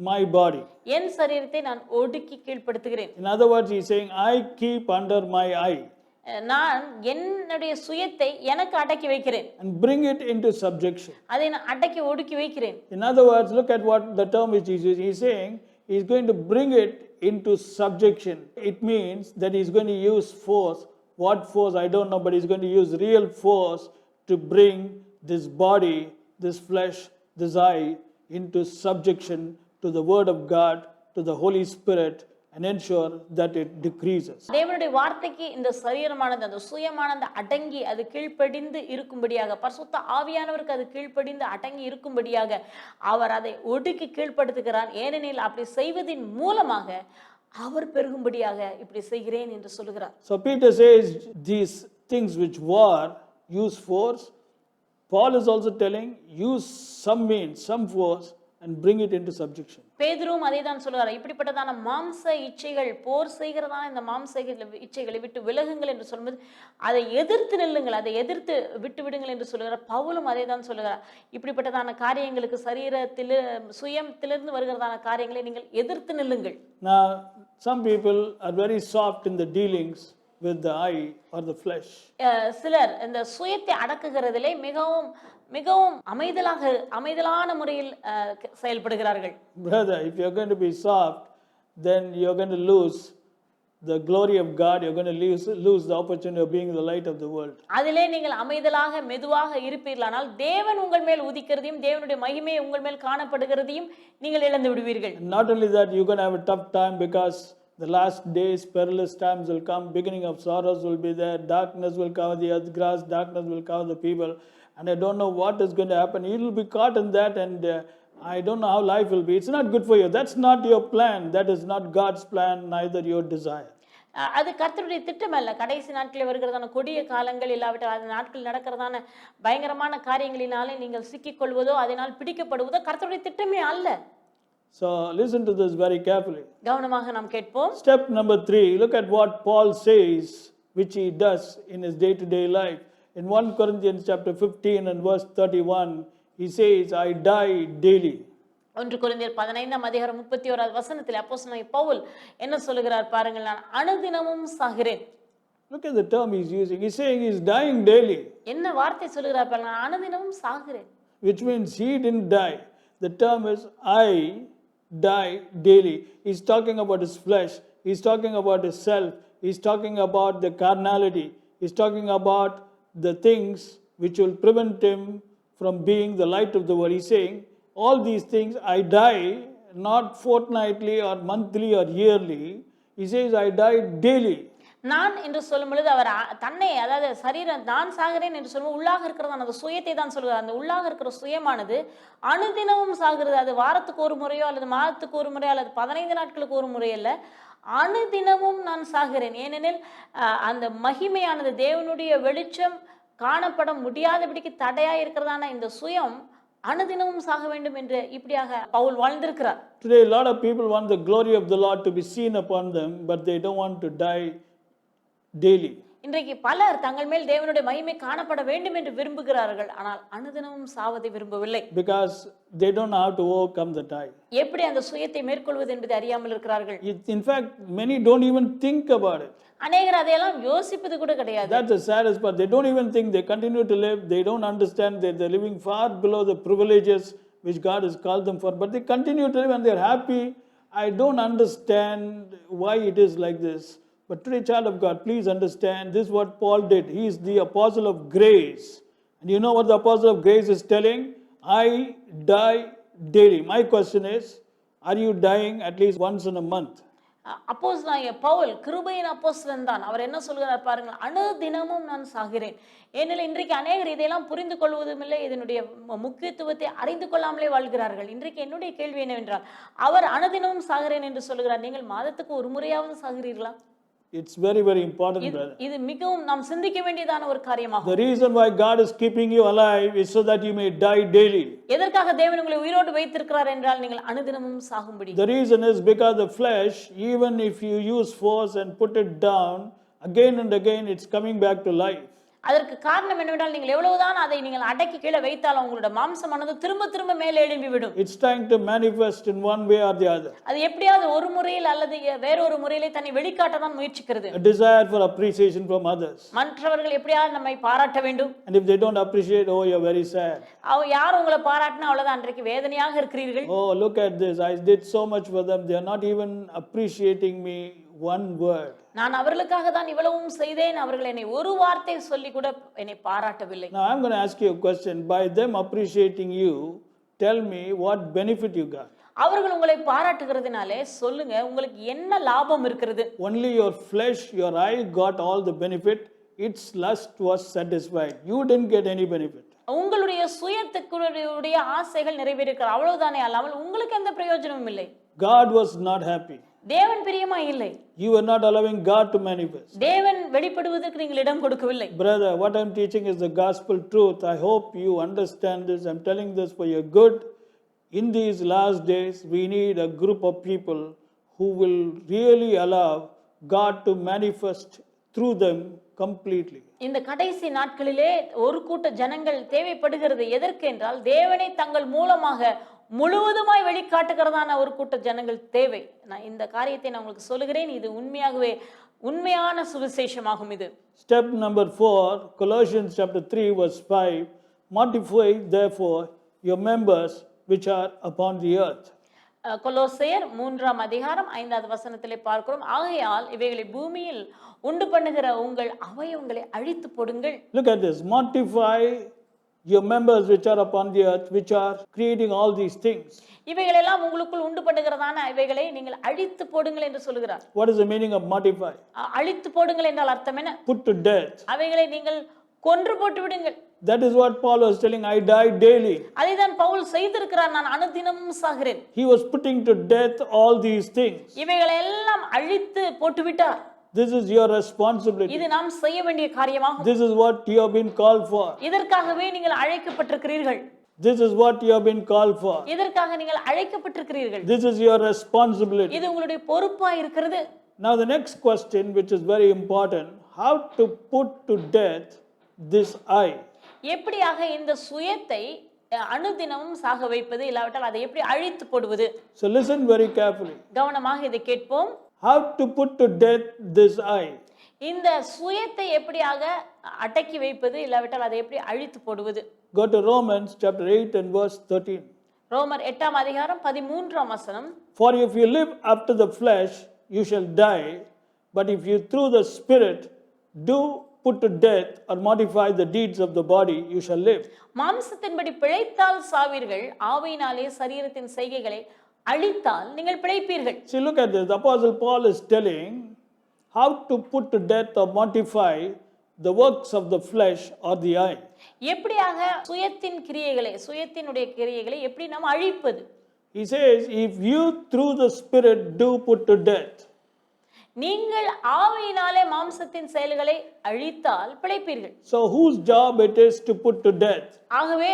my body. என் சரீரத்தை நான் ஒடுக்கி கீழ்ப்படுத்துகிறேன். In other words, he is saying, I keep under my I. நான் என்னுடைய சுயத்தை எனக்கு அடக்கி வைக்கிறேன். And bring it into subjection. அதை நான் அடக்கி ஒடுக்கி வைக்கிறேன். In other words, look at what the term which he is using. He is saying, he is going to bring it into subjection. It means that he is going to use force. What force, I don't know, but he's going to use real force to bring this body, this flesh, this I into subjection to the Word of God, to the Holy Spirit, and ensure that it decreases. தேவனுடைய வார்த்தைக்கு இந்த சரீரமானது, அந்த சுயமானது அடங்கி அது கீழ்ப்படிந்து இருக்கும்படியாக, பரிசுத்த ஆவியானவருக்கு அது கீழ்ப்படிந்து அடங்கி இருக்கும்படியாக அவர் அதை ஒடுக்கி கீழ்ப்படுத்துகிறார். ஏனெனில் அப்படி செய்வதின் மூலமாக அவர் பெருகும்படியாக இப்படி செய்கிறேன் என்று சொல்கிறார். So Peter says these things which war, use force. Paul is also telling, use some means, some force, and bring it into subjection. பேதுருவும் அதை தான் சொல்கிறார். இப்படிப்பட்டதான மாம்ச இச்சைகள், போர் செய்கிறதான இந்த மாம்ச இச்சைகளை விட்டு விலகுங்கள் என்று சொல்லும்போது அதை எதிர்த்து நில்லுங்கள், அதை எதிர்த்து விட்டு விடுங்கள் என்று சொல்கிறார். பவுலும் அதை தான் சொல்கிறார். இப்படிப்பட்டதான காரியங்களுக்கு, சரீரத்தில் சுயத்திலிருந்து வருகிறதான காரியங்களை நீங்கள் எதிர்த்து நில்லுங்கள். Now, some people are very soft in the dealings with the I or the flesh. சிலர் இந்த சுயத்தை அடக்குகிறதிலே மிகவும் மிகவும் அமைதலான முறையில் செயல்படுகிறார்கள். Brother, if you're going to be soft, then you're going to lose the glory of God. You're going to lose the opportunity of being the light of the world. அதிலே நீங்கள் அமைதலாக மெதுவாக இருப்பீர்களானால் தேவன் உங்கள் மேல் உதிக்கிறதையும் தேவனுடைய மகிமை உங்கள் மேல் காணப்படுகிறதையும் நீங்கள் இழந்து விடுவீர்கள். And not only that, you're going to have a tough time because the last days, perilous times will come. Beginning of sorrows will be there. Darkness will cover the earth, grass, darkness will cover the people. And I don't know what is going to happen. You will be caught in that, and I don't know how life will be. It's not good for you. That's not your plan. That is not God's plan, neither your desire. அது கர்த்தருடைய திட்டம் அல்ல. கடைசி நாட்களில் வருகிறதான கொடிய காலங்கள் இல்லாவிட்டால் அந்த நாட்கள் நடக்கிறதான பயங்கரமான காரியங்களினாலே நீங்கள் சிக்கிக்கொள்வதோ அதனால் பிடிக்கப்படுவதோ கர்த்தருடைய திட்டமே அல்ல. So listen to this very carefully. கவனமாக நாம் கேட்போம். Step number 3, look at what Paul says, which he does in his day-to-day life. In 1 Corinthians chapter 15 and verse 31, he says, I die daily. 1 கொரிந்தியர் 15 அதிகாரம் 31 வசனத்தில் அப்போஸ்தலனாகிய பவுல் என்ன சொல்லுகிறார் பாருங்கள், நான் அனுதினமும் சாகிறேன். Look at the term he's using. He's saying he's dying daily. என்ன வார்த்தை சொல்லுகிறார் பாருங்கள், நான் அனுதினமும் சாகிறேன். Which means he didn't die. The term is I die daily. He's talking about his flesh. He's talking about his self. He's talking about the carnality. He's talking about the things which will prevent him from being the light of the world. He's saying, all these things, I die not fortnightly or monthly or yearly. He says, I die daily. நான் என்று சொல்லும் பொழுது அவர் தன்னை, அதாவது சரீரம் நான் சாகிறேன் என்று சொல்லும் உள்ளாக இருக்கிறதான அந்த சுயத்தை தான் சொல்கிறார். அந்த உள்ளாக இருக்கிற சுயமானது அனுதினமும் சாகிறது. அது வாரத்துக்கு ஒரு முறையோ அல்லது மாதத்துக்கு ஒரு முறையோ அல்லது 15 நாட்களுக்கு ஒரு முறை அல்ல, அனுதினமும் நான் சாகிறேன். ஏனெனில் அந்த மகிமையானது தேவனுடைய வெளிச்சம் காணப்பட முடியாதபடிக்கு தடையா இருக்கிறதான இந்த சுயம் அனுதினமும் சாக வேண்டும் என்று இப்படியாக Pavul வாழ்ந்திருக்கிறார். Today a lot of people want the glory of the Lord to be seen upon them, but they don't want to die daily. இன்றைக்கு பலர் தங்கள் மேல் தேவனுடைய மகிமை காணப்பட வேண்டும் என்று விரும்புகிறார்கள், ஆனால் அனுதினமும் சாவதை விரும்பவில்லை. Because they don't know how to overcome the die. எப்படி அந்த சுயத்தை மேற்கொள்வது என்பதை அறியாமல் இருக்கிறார்கள். In fact, many don't even think about it. அநேகர் அதையெல்லாம் யோசிப்பது கூட கிடையாது. That's the saddest part. They don't even think. They continue to live. They don't understand that they're living far below the privileges which God has called them for. But they continue to live and they're happy. I don't understand why it is like this. But today, child of God, please understand this is what Paul did. He is the apostle of grace. And you know what the apostle of grace is telling? I die daily. My question is, are you dying at least once in a month? அப்போஸ்தலனாகிய பவுல் கிருபையின் அப்போஸ்தலன் தான். அவர் என்ன சொல்கிறார் பாருங்கள், அனுதினமும் நான் சாகிறேன். ஏனெனில் இன்றைக்கு அநேகர் இதையெல்லாம் புரிந்து கொள்வதும் இல்லை, இதனுடைய முக்கியத்துவத்தை அறிந்து கொள்ளாமலே வாழ்கிறார்கள். இன்றைக்கு என்னுடைய கேள்வி என்னவென்றால், அவர் அனுதினமும் சாகிறேன் என்று சொல்கிறார், நீங்கள் மாதத்துக்கு ஒரு முறையாவது சாகிறீர்களா? It's very, very important, brother. இது மிகவும் நாம் சிந்திக்க வேண்டியதான ஒரு காரியமாகும். The reason why God is keeping you alive is so that you may die daily. எதற்காக தேவன் உங்களை உயிரோடு வைத்திருக்கிறார் என்றால் நீங்கள் அனுதினமும் சாகும்படி. The reason is because the flesh, even if you use force and put it down, again and again it's coming back to life. அதற்கு காரணம் என்னவென்றால் நீங்கள் எவ்வளவுதான் அதை நீங்கள் அடக்கி கீழே வைத்தாலும் உங்களுடைய மாம்சமானது திரும்ப திரும்ப மேலே எழும்பி விடும். It's trying to manifest in one way or the other. அது எப்படியாவது ஒரு முறையில் அல்லது வேறொரு முறையிலே தன்னை வெளிக்காட்ட தான் முயற்சிக்கிறது. A desire for appreciation from others. மற்றவர்கள் எப்படியாவது நம்மை பாராட்ட வேண்டும். And if they don't appreciate, oh, you're very sad. யார் உங்களை பாராட்டினா அவ்வளவுதான், அன்றைக்கு வேதனையாக இருக்கிறீர்கள். Oh, look at this. I did so much for them. They are not even appreciating me one word. நான் அவர்களுக்காக தான் இவ்வளவும் செய்தேன், அவர்கள் என்னை ஒரு வார்த்தை சொல்லி கூட என்னை பாராட்டவில்லை. Now I'm going to ask you a question. By them appreciating you, tell me what benefit you got. அவர்கள் உங்களை பாராட்டுகிறதுனாலே சொல்லுங்க, உங்களுக்கு என்ன லாபம் இருக்கிறது? Only your flesh, your eye got all the benefit. Its lust was satisfied. You didn't get any benefit. உங்களுடைய சுயத்துக்குடைய ஆசைகள் நிறைவேறியிருக்கிறது, அவ்வளவுதானே அல்லாமல் உங்களுக்கு எந்த பிரயோஜனமும் இல்லை. God was not happy. தேவன் பிரியமா இல்லை. You were not allowing God to manifest. தேவன் வெளிப்படுவதற்கு நீங்கள் இடம் கொடுக்கவில்லை. Brother, what I'm teaching is the gospel truth. I hope you understand this. I'm telling this for your good. In these last days, we need a group of people who will really allow God to manifest through them completely. இந்த கடைசி நாட்களிலே ஒரு கூட்ட ஜனங்கள் தேவைப்படுகிறது. எதற்கு என்றால் தேவனை தங்கள் மூலமாக முழுவதுமாய் வெளிக்காட்டுகிறதான ஒரு கூட்ட ஜனங்கள் தேவை. நான் இந்த காரியத்தை நான் உங்களுக்கு சொல்லுகிறேன், இது உண்மையாகவே உண்மையான சுவிசேஷமாகும் இது. Step number 4, Colossians chapter 3 verse 5, mortify therefore your members which are upon the earth. கொலோசையர் 3ஆம் அதிகாரம் 5வது வசனத்திலே பார்க்கிறோம், ஆகையால் இவைகளை பூமியில் உண்டு பண்ணுகிற உங்கள் அவயவங்களை அழித்து போடுங்கள். Look at this, mortify your members which are upon the earth, which are creating all these things. இவைகளெல்லாம் உங்களுக்குள் உண்டு பண்ணுகிறதான இவைகளை நீங்கள் அழித்து போடுங்கள் என்று சொல்கிறார். What is the meaning of mortify? அழித்து போடுங்கள் என்றால் அர்த்தம் என்ன? Put to death. அவைகளை நீங்கள் கொன்று போட்டு விடுங்கள். That is what Paul was telling, I die daily. அதைதான் பவுல் செய்திருக்கிறார், நான் அனுதினமும் சாகிறேன். He was putting to death all these things. இவைகளை எல்லாம் அழித்து போட்டு விட்டார். This is your responsibility. இது நாம் செய்ய வேண்டிய காரியமாகும். This is what you have been called for. இதற்காகவே நீங்கள் அழைக்கப்பட்டிருக்கிறீர்கள். This is what you have been called for. இதற்காக நீங்கள் அழைக்கப்பட்டிருக்கிறீர்கள். This is your responsibility. இது உங்களுடைய பொறுப்பா இருக்கிறது. Now the next question, which is very important, how to put to death this I? எப்படியாக இந்த சுயத்தை அனுதினமும் சாக வைப்பது, இல்லாவிட்டால் அதை எப்படி அழித்து போடுவது? So listen very carefully. கவனமாக இதை கேட்போம். How to put to death this I? இந்த சுயத்தை எப்படியாக அடக்கி வைப்பது, இல்லாவிட்டால் அதை எப்படி அழித்து போடுவது? Go to Romans chapter 8 and verse 13. ரோமர் 8ஆம் அதிகாரம் 13ஆம் வசனம். For if you live after the flesh, you shall die. But if you through the Spirit do put to death or modify the deeds of the body, you shall live. மாம்சத்தின்படி பிழைத்தால் சாவீர்கள், ஆவியினாலே சரீரத்தின் செய்கைகளை அழித்தால் நீங்கள் பிழைப்பீர்கள். See, look at this. The Apostle Paul is telling how to put to death or modify the works of the flesh or the eye. எப்படியாக சுயத்தின் கிரியைகளை, சுயத்தினுடைய கிரியைகளை எப்படி நாம் அழிப்பது? He says, if you through the Spirit do put to death. நீங்கள் ஆவியினாலே மாம்சத்தின் செயல்களை அழித்தால் பிழைப்பீர்கள். So whose job it is to put to death? ஆகவே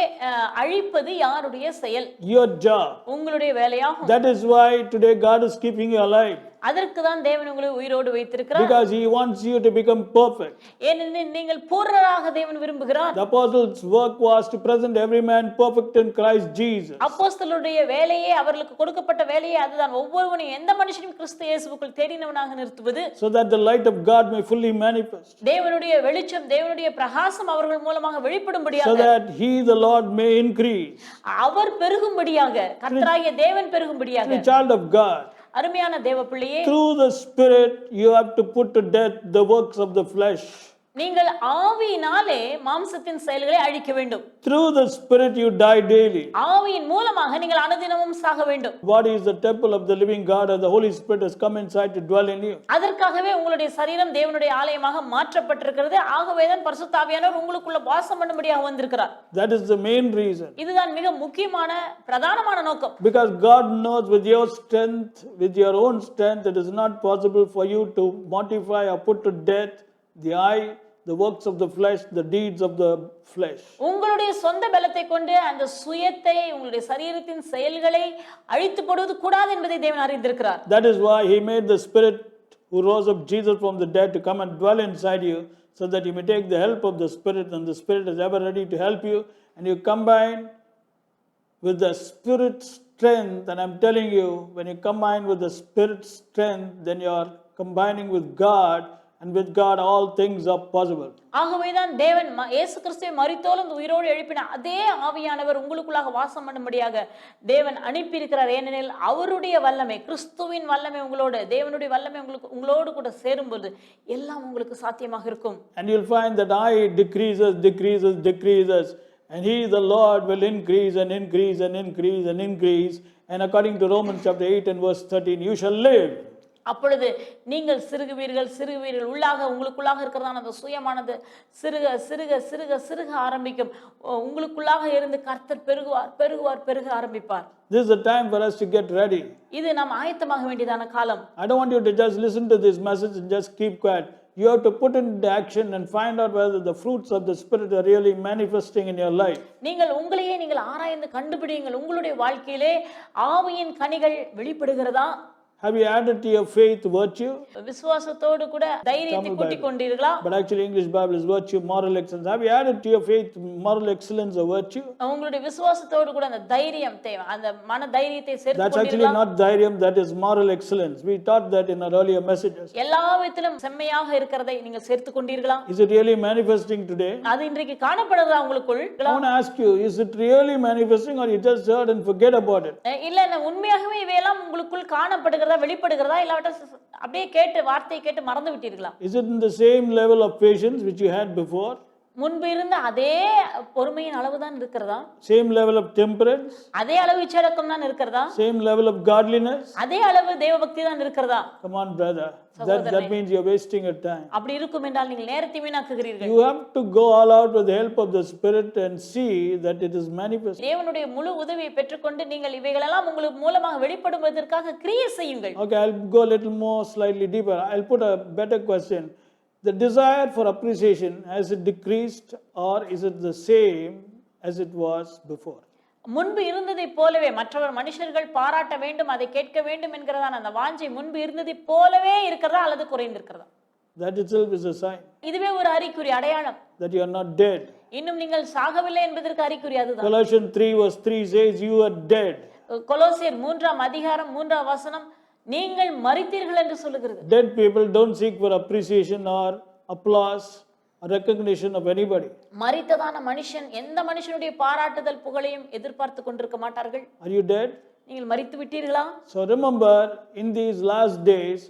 அழிப்பது யாருடைய செயல்? Your job. உங்களுடைய வேலையாகும். That is why today God is keeping you alive. அதற்கு தான் தேவன் உங்களை உயிரோடு வைத்திருக்கிறார். Because he wants you to become perfect. ஏனெனில் நீங்கள் பூரணராக தேவன் விரும்புகிறார். The apostles' work was to present every man perfect in Christ Jesus. அப்போஸ்தலருடைய வேலையே, அவர்களுக்கு கொடுக்கப்பட்ட வேலையே அதுதான், ஒவ்வொருவனையும் எந்த மனுஷனையும் கிறிஸ்து இயேசுவுக்குள் தேறினவனாக நிறுத்துவது. So that the light of God may fully manifest. தேவனுடைய வெளிச்சம், தேவனுடைய பிரகாசம் அவர்கள் மூலமாக வெளிப்படும்படியாக. So that he the Lord may increase. அவர் பெருகும்படியாக, கர்த்தராகிய தேவன் பெருகும்படியாக. The child of God. அருமையான தேவ பிள்ளையே, Through the Spirit you have to put to death the works of the flesh. நீங்கள் ஆவியினாலே மாம்சத்தின் செயல்களை அழிக்க வேண்டும். Through the Spirit you die daily. ஆவியின் மூலமாக நீங்கள் அனுதினமும் சாக வேண்டும். Body is the temple of the living God, and the Holy Spirit has come inside to dwell in you. அதற்காகவே உங்களுடைய சரீரம் தேவனுடைய ஆலயமாக மாற்றப்பட்டிருக்கிறது. ஆகவேதான் பரிசுத்த ஆவியானவர் உங்களுக்குள்ள வாசம் பண்ணும்படியாக வந்திருக்கிறார். That is the main reason. இதுதான் மிக முக்கியமான பிரதானமான நோக்கம். Because God knows with your strength, with your own strength, it is not possible for you to mortify or put to death the eye, the works of the flesh, the deeds of the flesh. உங்களுடைய சொந்த பலத்தை கொண்டு அந்த சுயத்தை, உங்களுடைய சரீரத்தின் செயல்களை அழித்து போடுவது கூடாது என்பதை தேவன் அறிந்திருக்கிறார். That is why he made the Spirit who rose up Jesus from the dead to come and dwell inside you, so that you may take the help of the Spirit, and the Spirit is ever ready to help you, and you combine with the Spirit's strength. And I'm telling you, when you combine with the Spirit's strength, then you are combining with God, and with God all things are possible. ஆகவேதான் தேவன் இயேசு கிறிஸ்துவை மரித்தோலும் உயிரோடு எழுப்பின அதே ஆவியானவர் உங்களுக்குள்ளாக வாசம் பண்ணும்படியாக தேவன் அனுப்பி இருக்கிறார். ஏனெனில் அவருடைய வல்லமை, கிறிஸ்துவின் வல்லமை உங்களோடு, தேவனுடைய வல்லமை உங்களோடு கூட சேரும்போது எல்லாம் உங்களுக்கு சாத்தியமாக இருக்கும். And you'll find that I decreases, and he the Lord will increase and increase and increase and increase. And according to Romans chapter 8 and verse 13, you shall live. அப்பொழுது நீங்கள் சிறுகுவீர்கள், உள்ளாக உங்களுக்குள்ளாக இருக்கிறதான அந்த சுயமானது சிறுக ஆரம்பிக்கும். உங்களுக்குள்ளாக இருந்து கர்த்தர் பெருக ஆரம்பிப்பார். This is the time for us to get ready. இது நாம் ஆயத்தமாக வேண்டியதான காலம். I don't want you to just listen to this message and just keep quiet. You have to put into action and find out whether the fruits of the Spirit are really manifesting in your life. நீங்கள் உங்களையே நீங்கள் ஆராய்ந்து கண்டுபிடியுங்கள். உங்களுடைய வாழ்க்கையிலே ஆவியின் கனிகள் வெளிப்படுகிறதா? Have you added to your faith virtue? விசுவாசத்தோடு கூட தைரியத்தை கூட்டிக் கொண்டீர்களா? But actually English Bible is virtue, moral excellence. Have you added to your faith moral excellence or virtue? உங்களுடைய விசுவாசத்தோடு கூட அந்த தைரியம் தேவை, அந்த மன தைரியத்தை சேர்த்து That's actually கொண்டீர்களா? not dharyam, that is moral excellence. We taught that in our earlier messages. எல்லா விதத்திலும் செம்மையாக இருக்கிறதை நீங்கள் சேர்த்து கொண்டீர்களா? Is it really manifesting today? அது இன்றைக்கு காணப்படுதா உங்களுக்குள்? I want to ask you, is it really manifesting or you just heard and forget about it? இல்ல உண்மையாகவே இவையெல்லாம் உங்களுக்குள் காணப்படுகிறதா, வெளிப்படுகிறதா, இல்லாவிட்டா அப்படியே கேட்டு வார்த்தையை கேட்டு மறந்து விட்டீர்களா? Is it in the same level of patience which you had before? முன்பு இருந்த அதே பொறுமையின் அளவு தான் இருக்கிறதா? Same level of temperance? அதே அளவு இச்சடக்கம் தான் இருக்கிறதா? Same level of godliness? அதே அளவு தேவபக்தி தான் இருக்கிறதா? Come on, brother. That means you're wasting your time. அப்படி இருக்கும் என்றால் நீங்கள் நேரத்தை வீணாக்குகிறீர்கள். You have to go all out with the help of the Spirit and see that it is manifest. தேவனுடைய முழு உதவியை பெற்றுக்கொண்டு நீங்கள் இவைகளெல்லாம் உங்களுக்கு மூலமாக வெளிப்படுவதற்காக கிரியை செய்யுங்கள். Okay, I'll go a little more slightly deeper. I'll put a better question. The desire for appreciation, has it decreased or is it the same as it was before? முன்பு இருந்ததை போலவே மனுஷர்கள் பாராட்ட வேண்டும், அதை கேட்க வேண்டும் என்கிறதான அந்த வாஞ்சை முன்பு இருந்ததை போலவே இருக்கிறதா அல்லது குறைந்திருக்கிறதா? That itself is a sign இதுவே ஒரு அறிகுறி, அடையாளம். that you are not dead. இன்னும் நீங்கள் சாகவில்லை என்பதற்கு அறிகுறி அதுதான். Colossians 3 verse 3 says you are dead. கொலோசியர் 3ஆம் அதிகாரம் 3ஆம் வசனம் நீங்கள் மரித்தீர்கள் என்று சொல்லுகிறது. Dead people don't seek for appreciation or applause or recognition of anybody. மரித்ததான மனுஷன் எந்த மனுஷனுடைய பாராட்டுதல் புகழையும் எதிர்பார்த்து கொண்டிருக்க மாட்டார்கள். Are you dead? நீங்கள் மரித்து விட்டீர்களா? So remember, in these last days,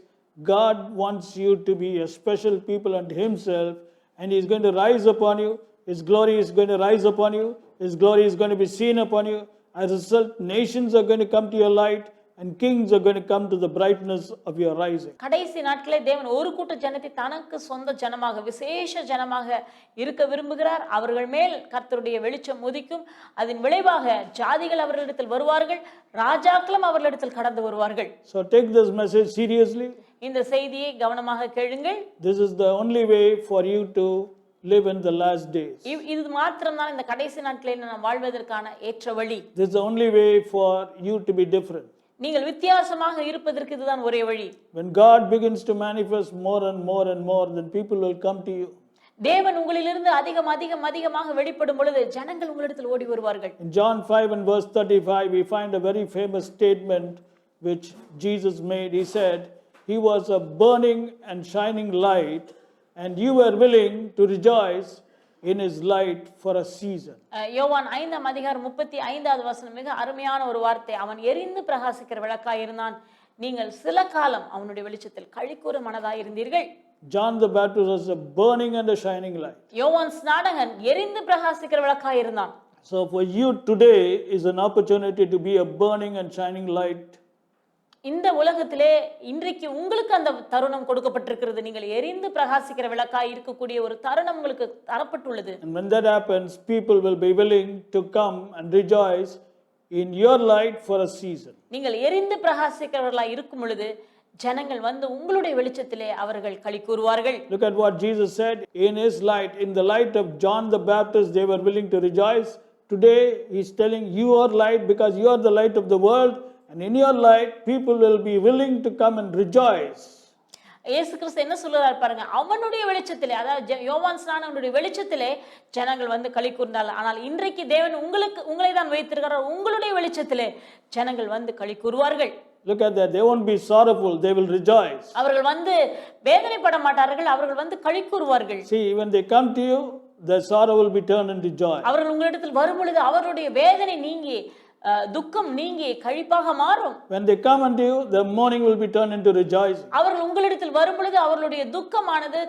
God wants you to be a special people unto himself, and he is going to rise upon you. His glory is going to rise upon you. His glory is going to be seen upon you. As a result, nations are going to come to your light, and kings are going to come to the brightness of your rising. கடைசி நாட்களே தேவன் ஒரு கூட்ட ஜனத்தை தனக்கு சொந்த ஜனமாக, விசேஷ ஜனமாக இருக்க விரும்புகிறார். அவர்கள் மேல் கர்த்தருடைய வெளிச்சம் உதிக்கும். அதன் விளைவாக ஜாதிகள் அவர்களிடத்தில் வருவார்கள், ராஜாக்களும் அவர்களிடத்தில் கடந்து வருவார்கள். So take this message seriously. இந்த செய்தியை கவனமாக கேளுங்கள். This is the only way for you to live in the last days. இது மாத்திரம்தான் இந்த கடைசி நாட்களில் நாம் வாழ்வதற்கான ஏற்ற வழி. This is the only way for you to be different. நீங்கள் வித்தியாசமாக இருப்பதற்கு இதுதான் ஒரே வழி. When God begins to manifest more and more and more, then people will come to you. தேவன் உங்களிலிருந்து அதிகமாக வெளிப்படும் பொழுது ஜனங்கள் உங்களிடத்தில் ஓடி வருவார்கள். In John 5 and verse 35, we find a very famous statement which Jesus made. He said, he was a burning and shining light, and you were willing to rejoice in his light for a season. யோவான் 5ஆம் அதிகாரம் 35வது வசனம் மிக அருமையான ஒரு வார்த்தை. அவன் எரிந்து பிரகாசிக்கிற விளக்காய் இருந்தான், நீங்கள் சில காலம் அவனுடைய வெளிச்சத்தில் களிக்கூற மனதாய் இருந்தீர்கள். John the Baptist was a burning and a shining light. யோவான் ஸ்நானகன் எரிந்து பிரகாசிக்கிற விளக்காய் இருந்தான். So for you today is an opportunity to be a burning and shining light. இந்த உலகத்திலே இன்றைக்கு உங்களுக்கு அந்த தருணம் கொடுக்கப்பட்டிருக்கிறது. நீங்கள் எரிந்து பிரகாசிக்கிற விளக்காய் இருக்கக்கூடிய ஒரு தருணம் உங்களுக்கு தரப்பட்டுள்ளது. And when that happens, people will be willing to come and rejoice in your light for a season. நீங்கள் எரிந்து பிரகாசிக்கிறவர்களாய் இருக்கும் பொழுது ஜனங்கள் வந்து உங்களுடைய வெளிச்சத்திலே அவர்கள் களி கூறுவார்கள். Look at what Jesus said. In his light, in the light of John the Baptist, they were willing to rejoice. Today he is telling you are light because you are the light of the world. And in your light, people will be willing to come and rejoice. இயேசு கிறிஸ்து என்ன சொல்றார் பாருங்க, அவனுடைய வெளிச்சத்திலே, அதாவது யோவான் ஸ்நானகனுடைய வெளிச்சத்திலே ஜனங்கள் வந்து களி கூர்ந்தார்கள். ஆனால் இன்றைக்கு தேவன் உங்களை தான் வைத்திருக்கிறார். உங்களுடைய வெளிச்சத்திலே ஜனங்கள் வந்து களி கூறுவார்கள். Look at that. They won't be sorrowful. They will rejoice. அவர்கள் வந்து வேதனைப்பட மாட்டார்கள். அவர்கள் வந்து களி கூறுவார்கள். See, when they come to you, the sorrow will be turned into joy. அவர்கள் உங்களிடத்தில் வரும் பொழுது அவருடைய வேதனை நீங்கி துக்கம் நீங்கி கழிப்பாக மாறும். When they come unto you, the mourning will be turned into rejoicing. அவர்கள் உங்களிடத்தில் வரும் பொழுது அவர்களுடைய துக்கமானது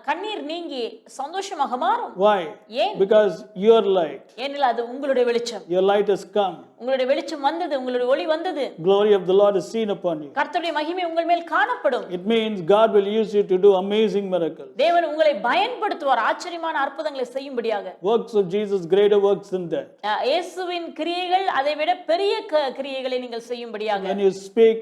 கண்ணீர் நீங்கி சந்தோஷமாக மாறும். Why? ஏன்? Because your light. ஏனெனில் அது உங்களுடைய வெளிச்சம். Your light has come. உங்களுடைய வெளிச்சம் வந்தது, உங்களுடைய ஒளி வந்தது. Glory of the Lord is seen upon you. கர்த்தருடைய மகிமை உங்கள் மேல் காணப்படும். It means God will use you to do amazing miracles. தேவன் உங்களை பயன்படுத்துவார் அற்புதமான அற்புதங்களை செய்யும்படியாக. Works of Jesus, greater works than that. இயேசுவின் கிரியைகள் அதை விட பெரிய கிரியைகளை நீங்கள் செய்யும்படியாக. When you speak,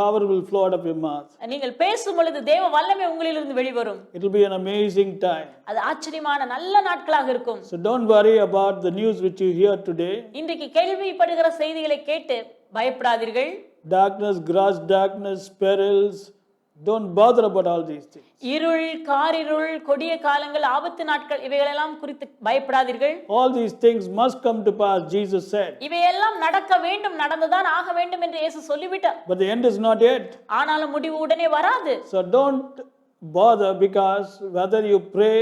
power will flow out of your mouth. நீங்கள் பேசும் பொழுது தேவ வல்லமை உங்களிலிருந்து வெளிவரும். It will be an amazing time. அது ஆச்சரியமான நல்ல நாட்களாக இருக்கும். So don't worry about the news which you hear today. இன்றைக்கு கேள்விப்படுகிற செய்திகளை கேட்டு பயப்படாதீர்கள். darkness, gross darkness, perils. Don't bother about all these things. இருள், காரிருள், கொடிய காலங்கள், ஆபத்து நாட்கள் இவைகளெல்லாம் குறித்து பயப்படாதீர்கள். All these things must come to pass, Jesus said. இவையெல்லாம் நடக்க வேண்டும், நடந்துதான் ஆக வேண்டும் என்று இயேசு சொல்லிவிட்டார். But the end is not yet. ஆனாலும் முடிவு உடனே வராது. So don't bother, because whether you pray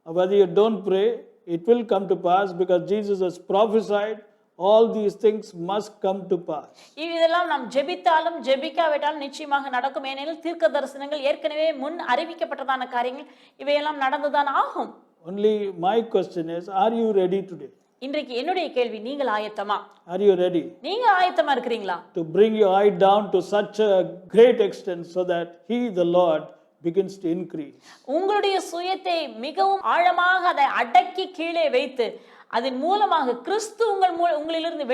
or whether you don't pray, it will come to pass, because Jesus has prophesied all these things must come to pass. இதெல்லாம் நாம் ஜெபித்தாலும் ஜெபிக்காவிட்டாலும் நிச்சயமாக நடக்கும். ஏனெனில் தீர்க்க தரிசனங்கள் ஏற்கனவே முன் அறிவிக்கப்பட்டதான காரியங்கள் இவையெல்லாம் நடந்துதான் ஆகும். Only my question is, are you ready today? இன்றைக்கு என்னுடைய கேள்வி, நீங்கள் ஆயத்தமா? Are you ready நீங்க ஆயத்தமா இருக்கிறீங்களா? to bring your eye down to such a great extent so that He, the Lord, begins to increase? உங்களுடைய சுயத்தை மிகவும் ஆழமாக அதை அடக்கி கீழே வைத்து அதன் மூலமாக கிறிஸ்து உங்களிலிருந்து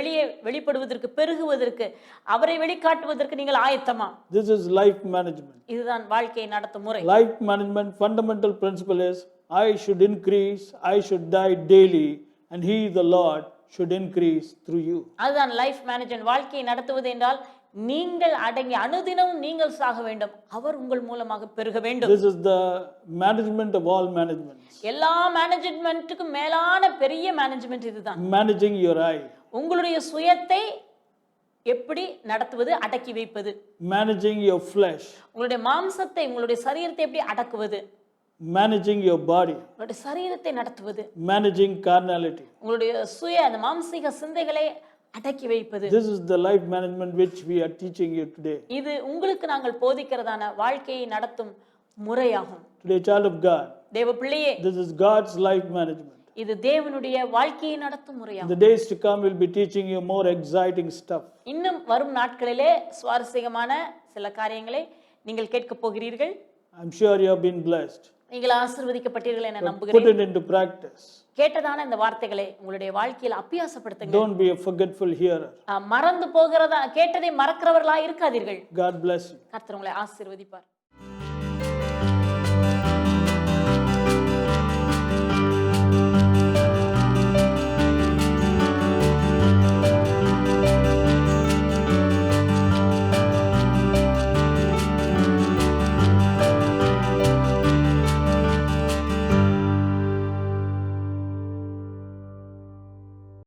வெளிப்படுவதற்கு, பெருகுவதற்கு, அவரை வெளிக்காட்டுவதற்கு நீங்கள் ஆயத்தமா? This is life management. இதுதான் வாழ்க்கையை நடத்தும் முறை. Life management fundamental principle is, I should increase, I should die daily, and He, the Lord, should increase through you. அதுதான் லைஃப் மேனேஜ்மென்ட். வாழ்க்கையை நடத்துவது என்றால் நீங்கள் அடங்கி அனுதினமும் நீங்கள் சாக வேண்டும், அவர் உங்கள் மூலமாக பெருக வேண்டும். This is the management of all managements. எல்லா மேனேஜ்மென்ட்டுக்கும் மேலான பெரிய மேனேஜ்மென்ட் இதுதான். Managing your eye, உங்களுடைய சுயத்தை எப்படி நடத்துவது, அடக்கி வைப்பது. managing your flesh, உங்களுடைய மாம்சத்தை, உங்களுடைய சரீரத்தை எப்படி அடக்குவது, managing your body, உங்களுடைய சரீரத்தை நடத்துவது, managing carnality. உங்களுடைய சுய அந்த மாம்சீக சிந்தைகளை அடக்கி வைப்பது. This is the life management which we are teaching you today. இது உங்களுக்கு நாங்கள் போதிக்கிறதான வாழ்க்கையை நடத்தும் முறையாகும். Today, child of God, தேவ பிள்ளையே, this is God's life management. இது தேவனுடைய வாழ்க்கையை நடத்தும் In முறையாகும். the days to come, we'll be teaching you more exciting stuff. இன்னும் வரும் நாட்களிலே சுவாரஸ்யமான சில காரியங்களை நீங்கள் கேட்க போகிறீர்கள். I'm sure you have been blessed. நீங்கள் ஆசீர்வதிக்கப்பட்டீர்கள் என Put நம்புகிறேன். it into practice. கேட்டதான இந்த வார்த்தைகளை உங்களுடைய வாழ்க்கையில் அபியாசப்படுத்துங்க. Don't be a forgetful hearer. மறந்து போகிறதா, கேட்டதை மறக்கிறவர்களா இருக்காதீர்கள். God bless you. கர்த்தர் உங்களை ஆசீர்வதிப்பார்.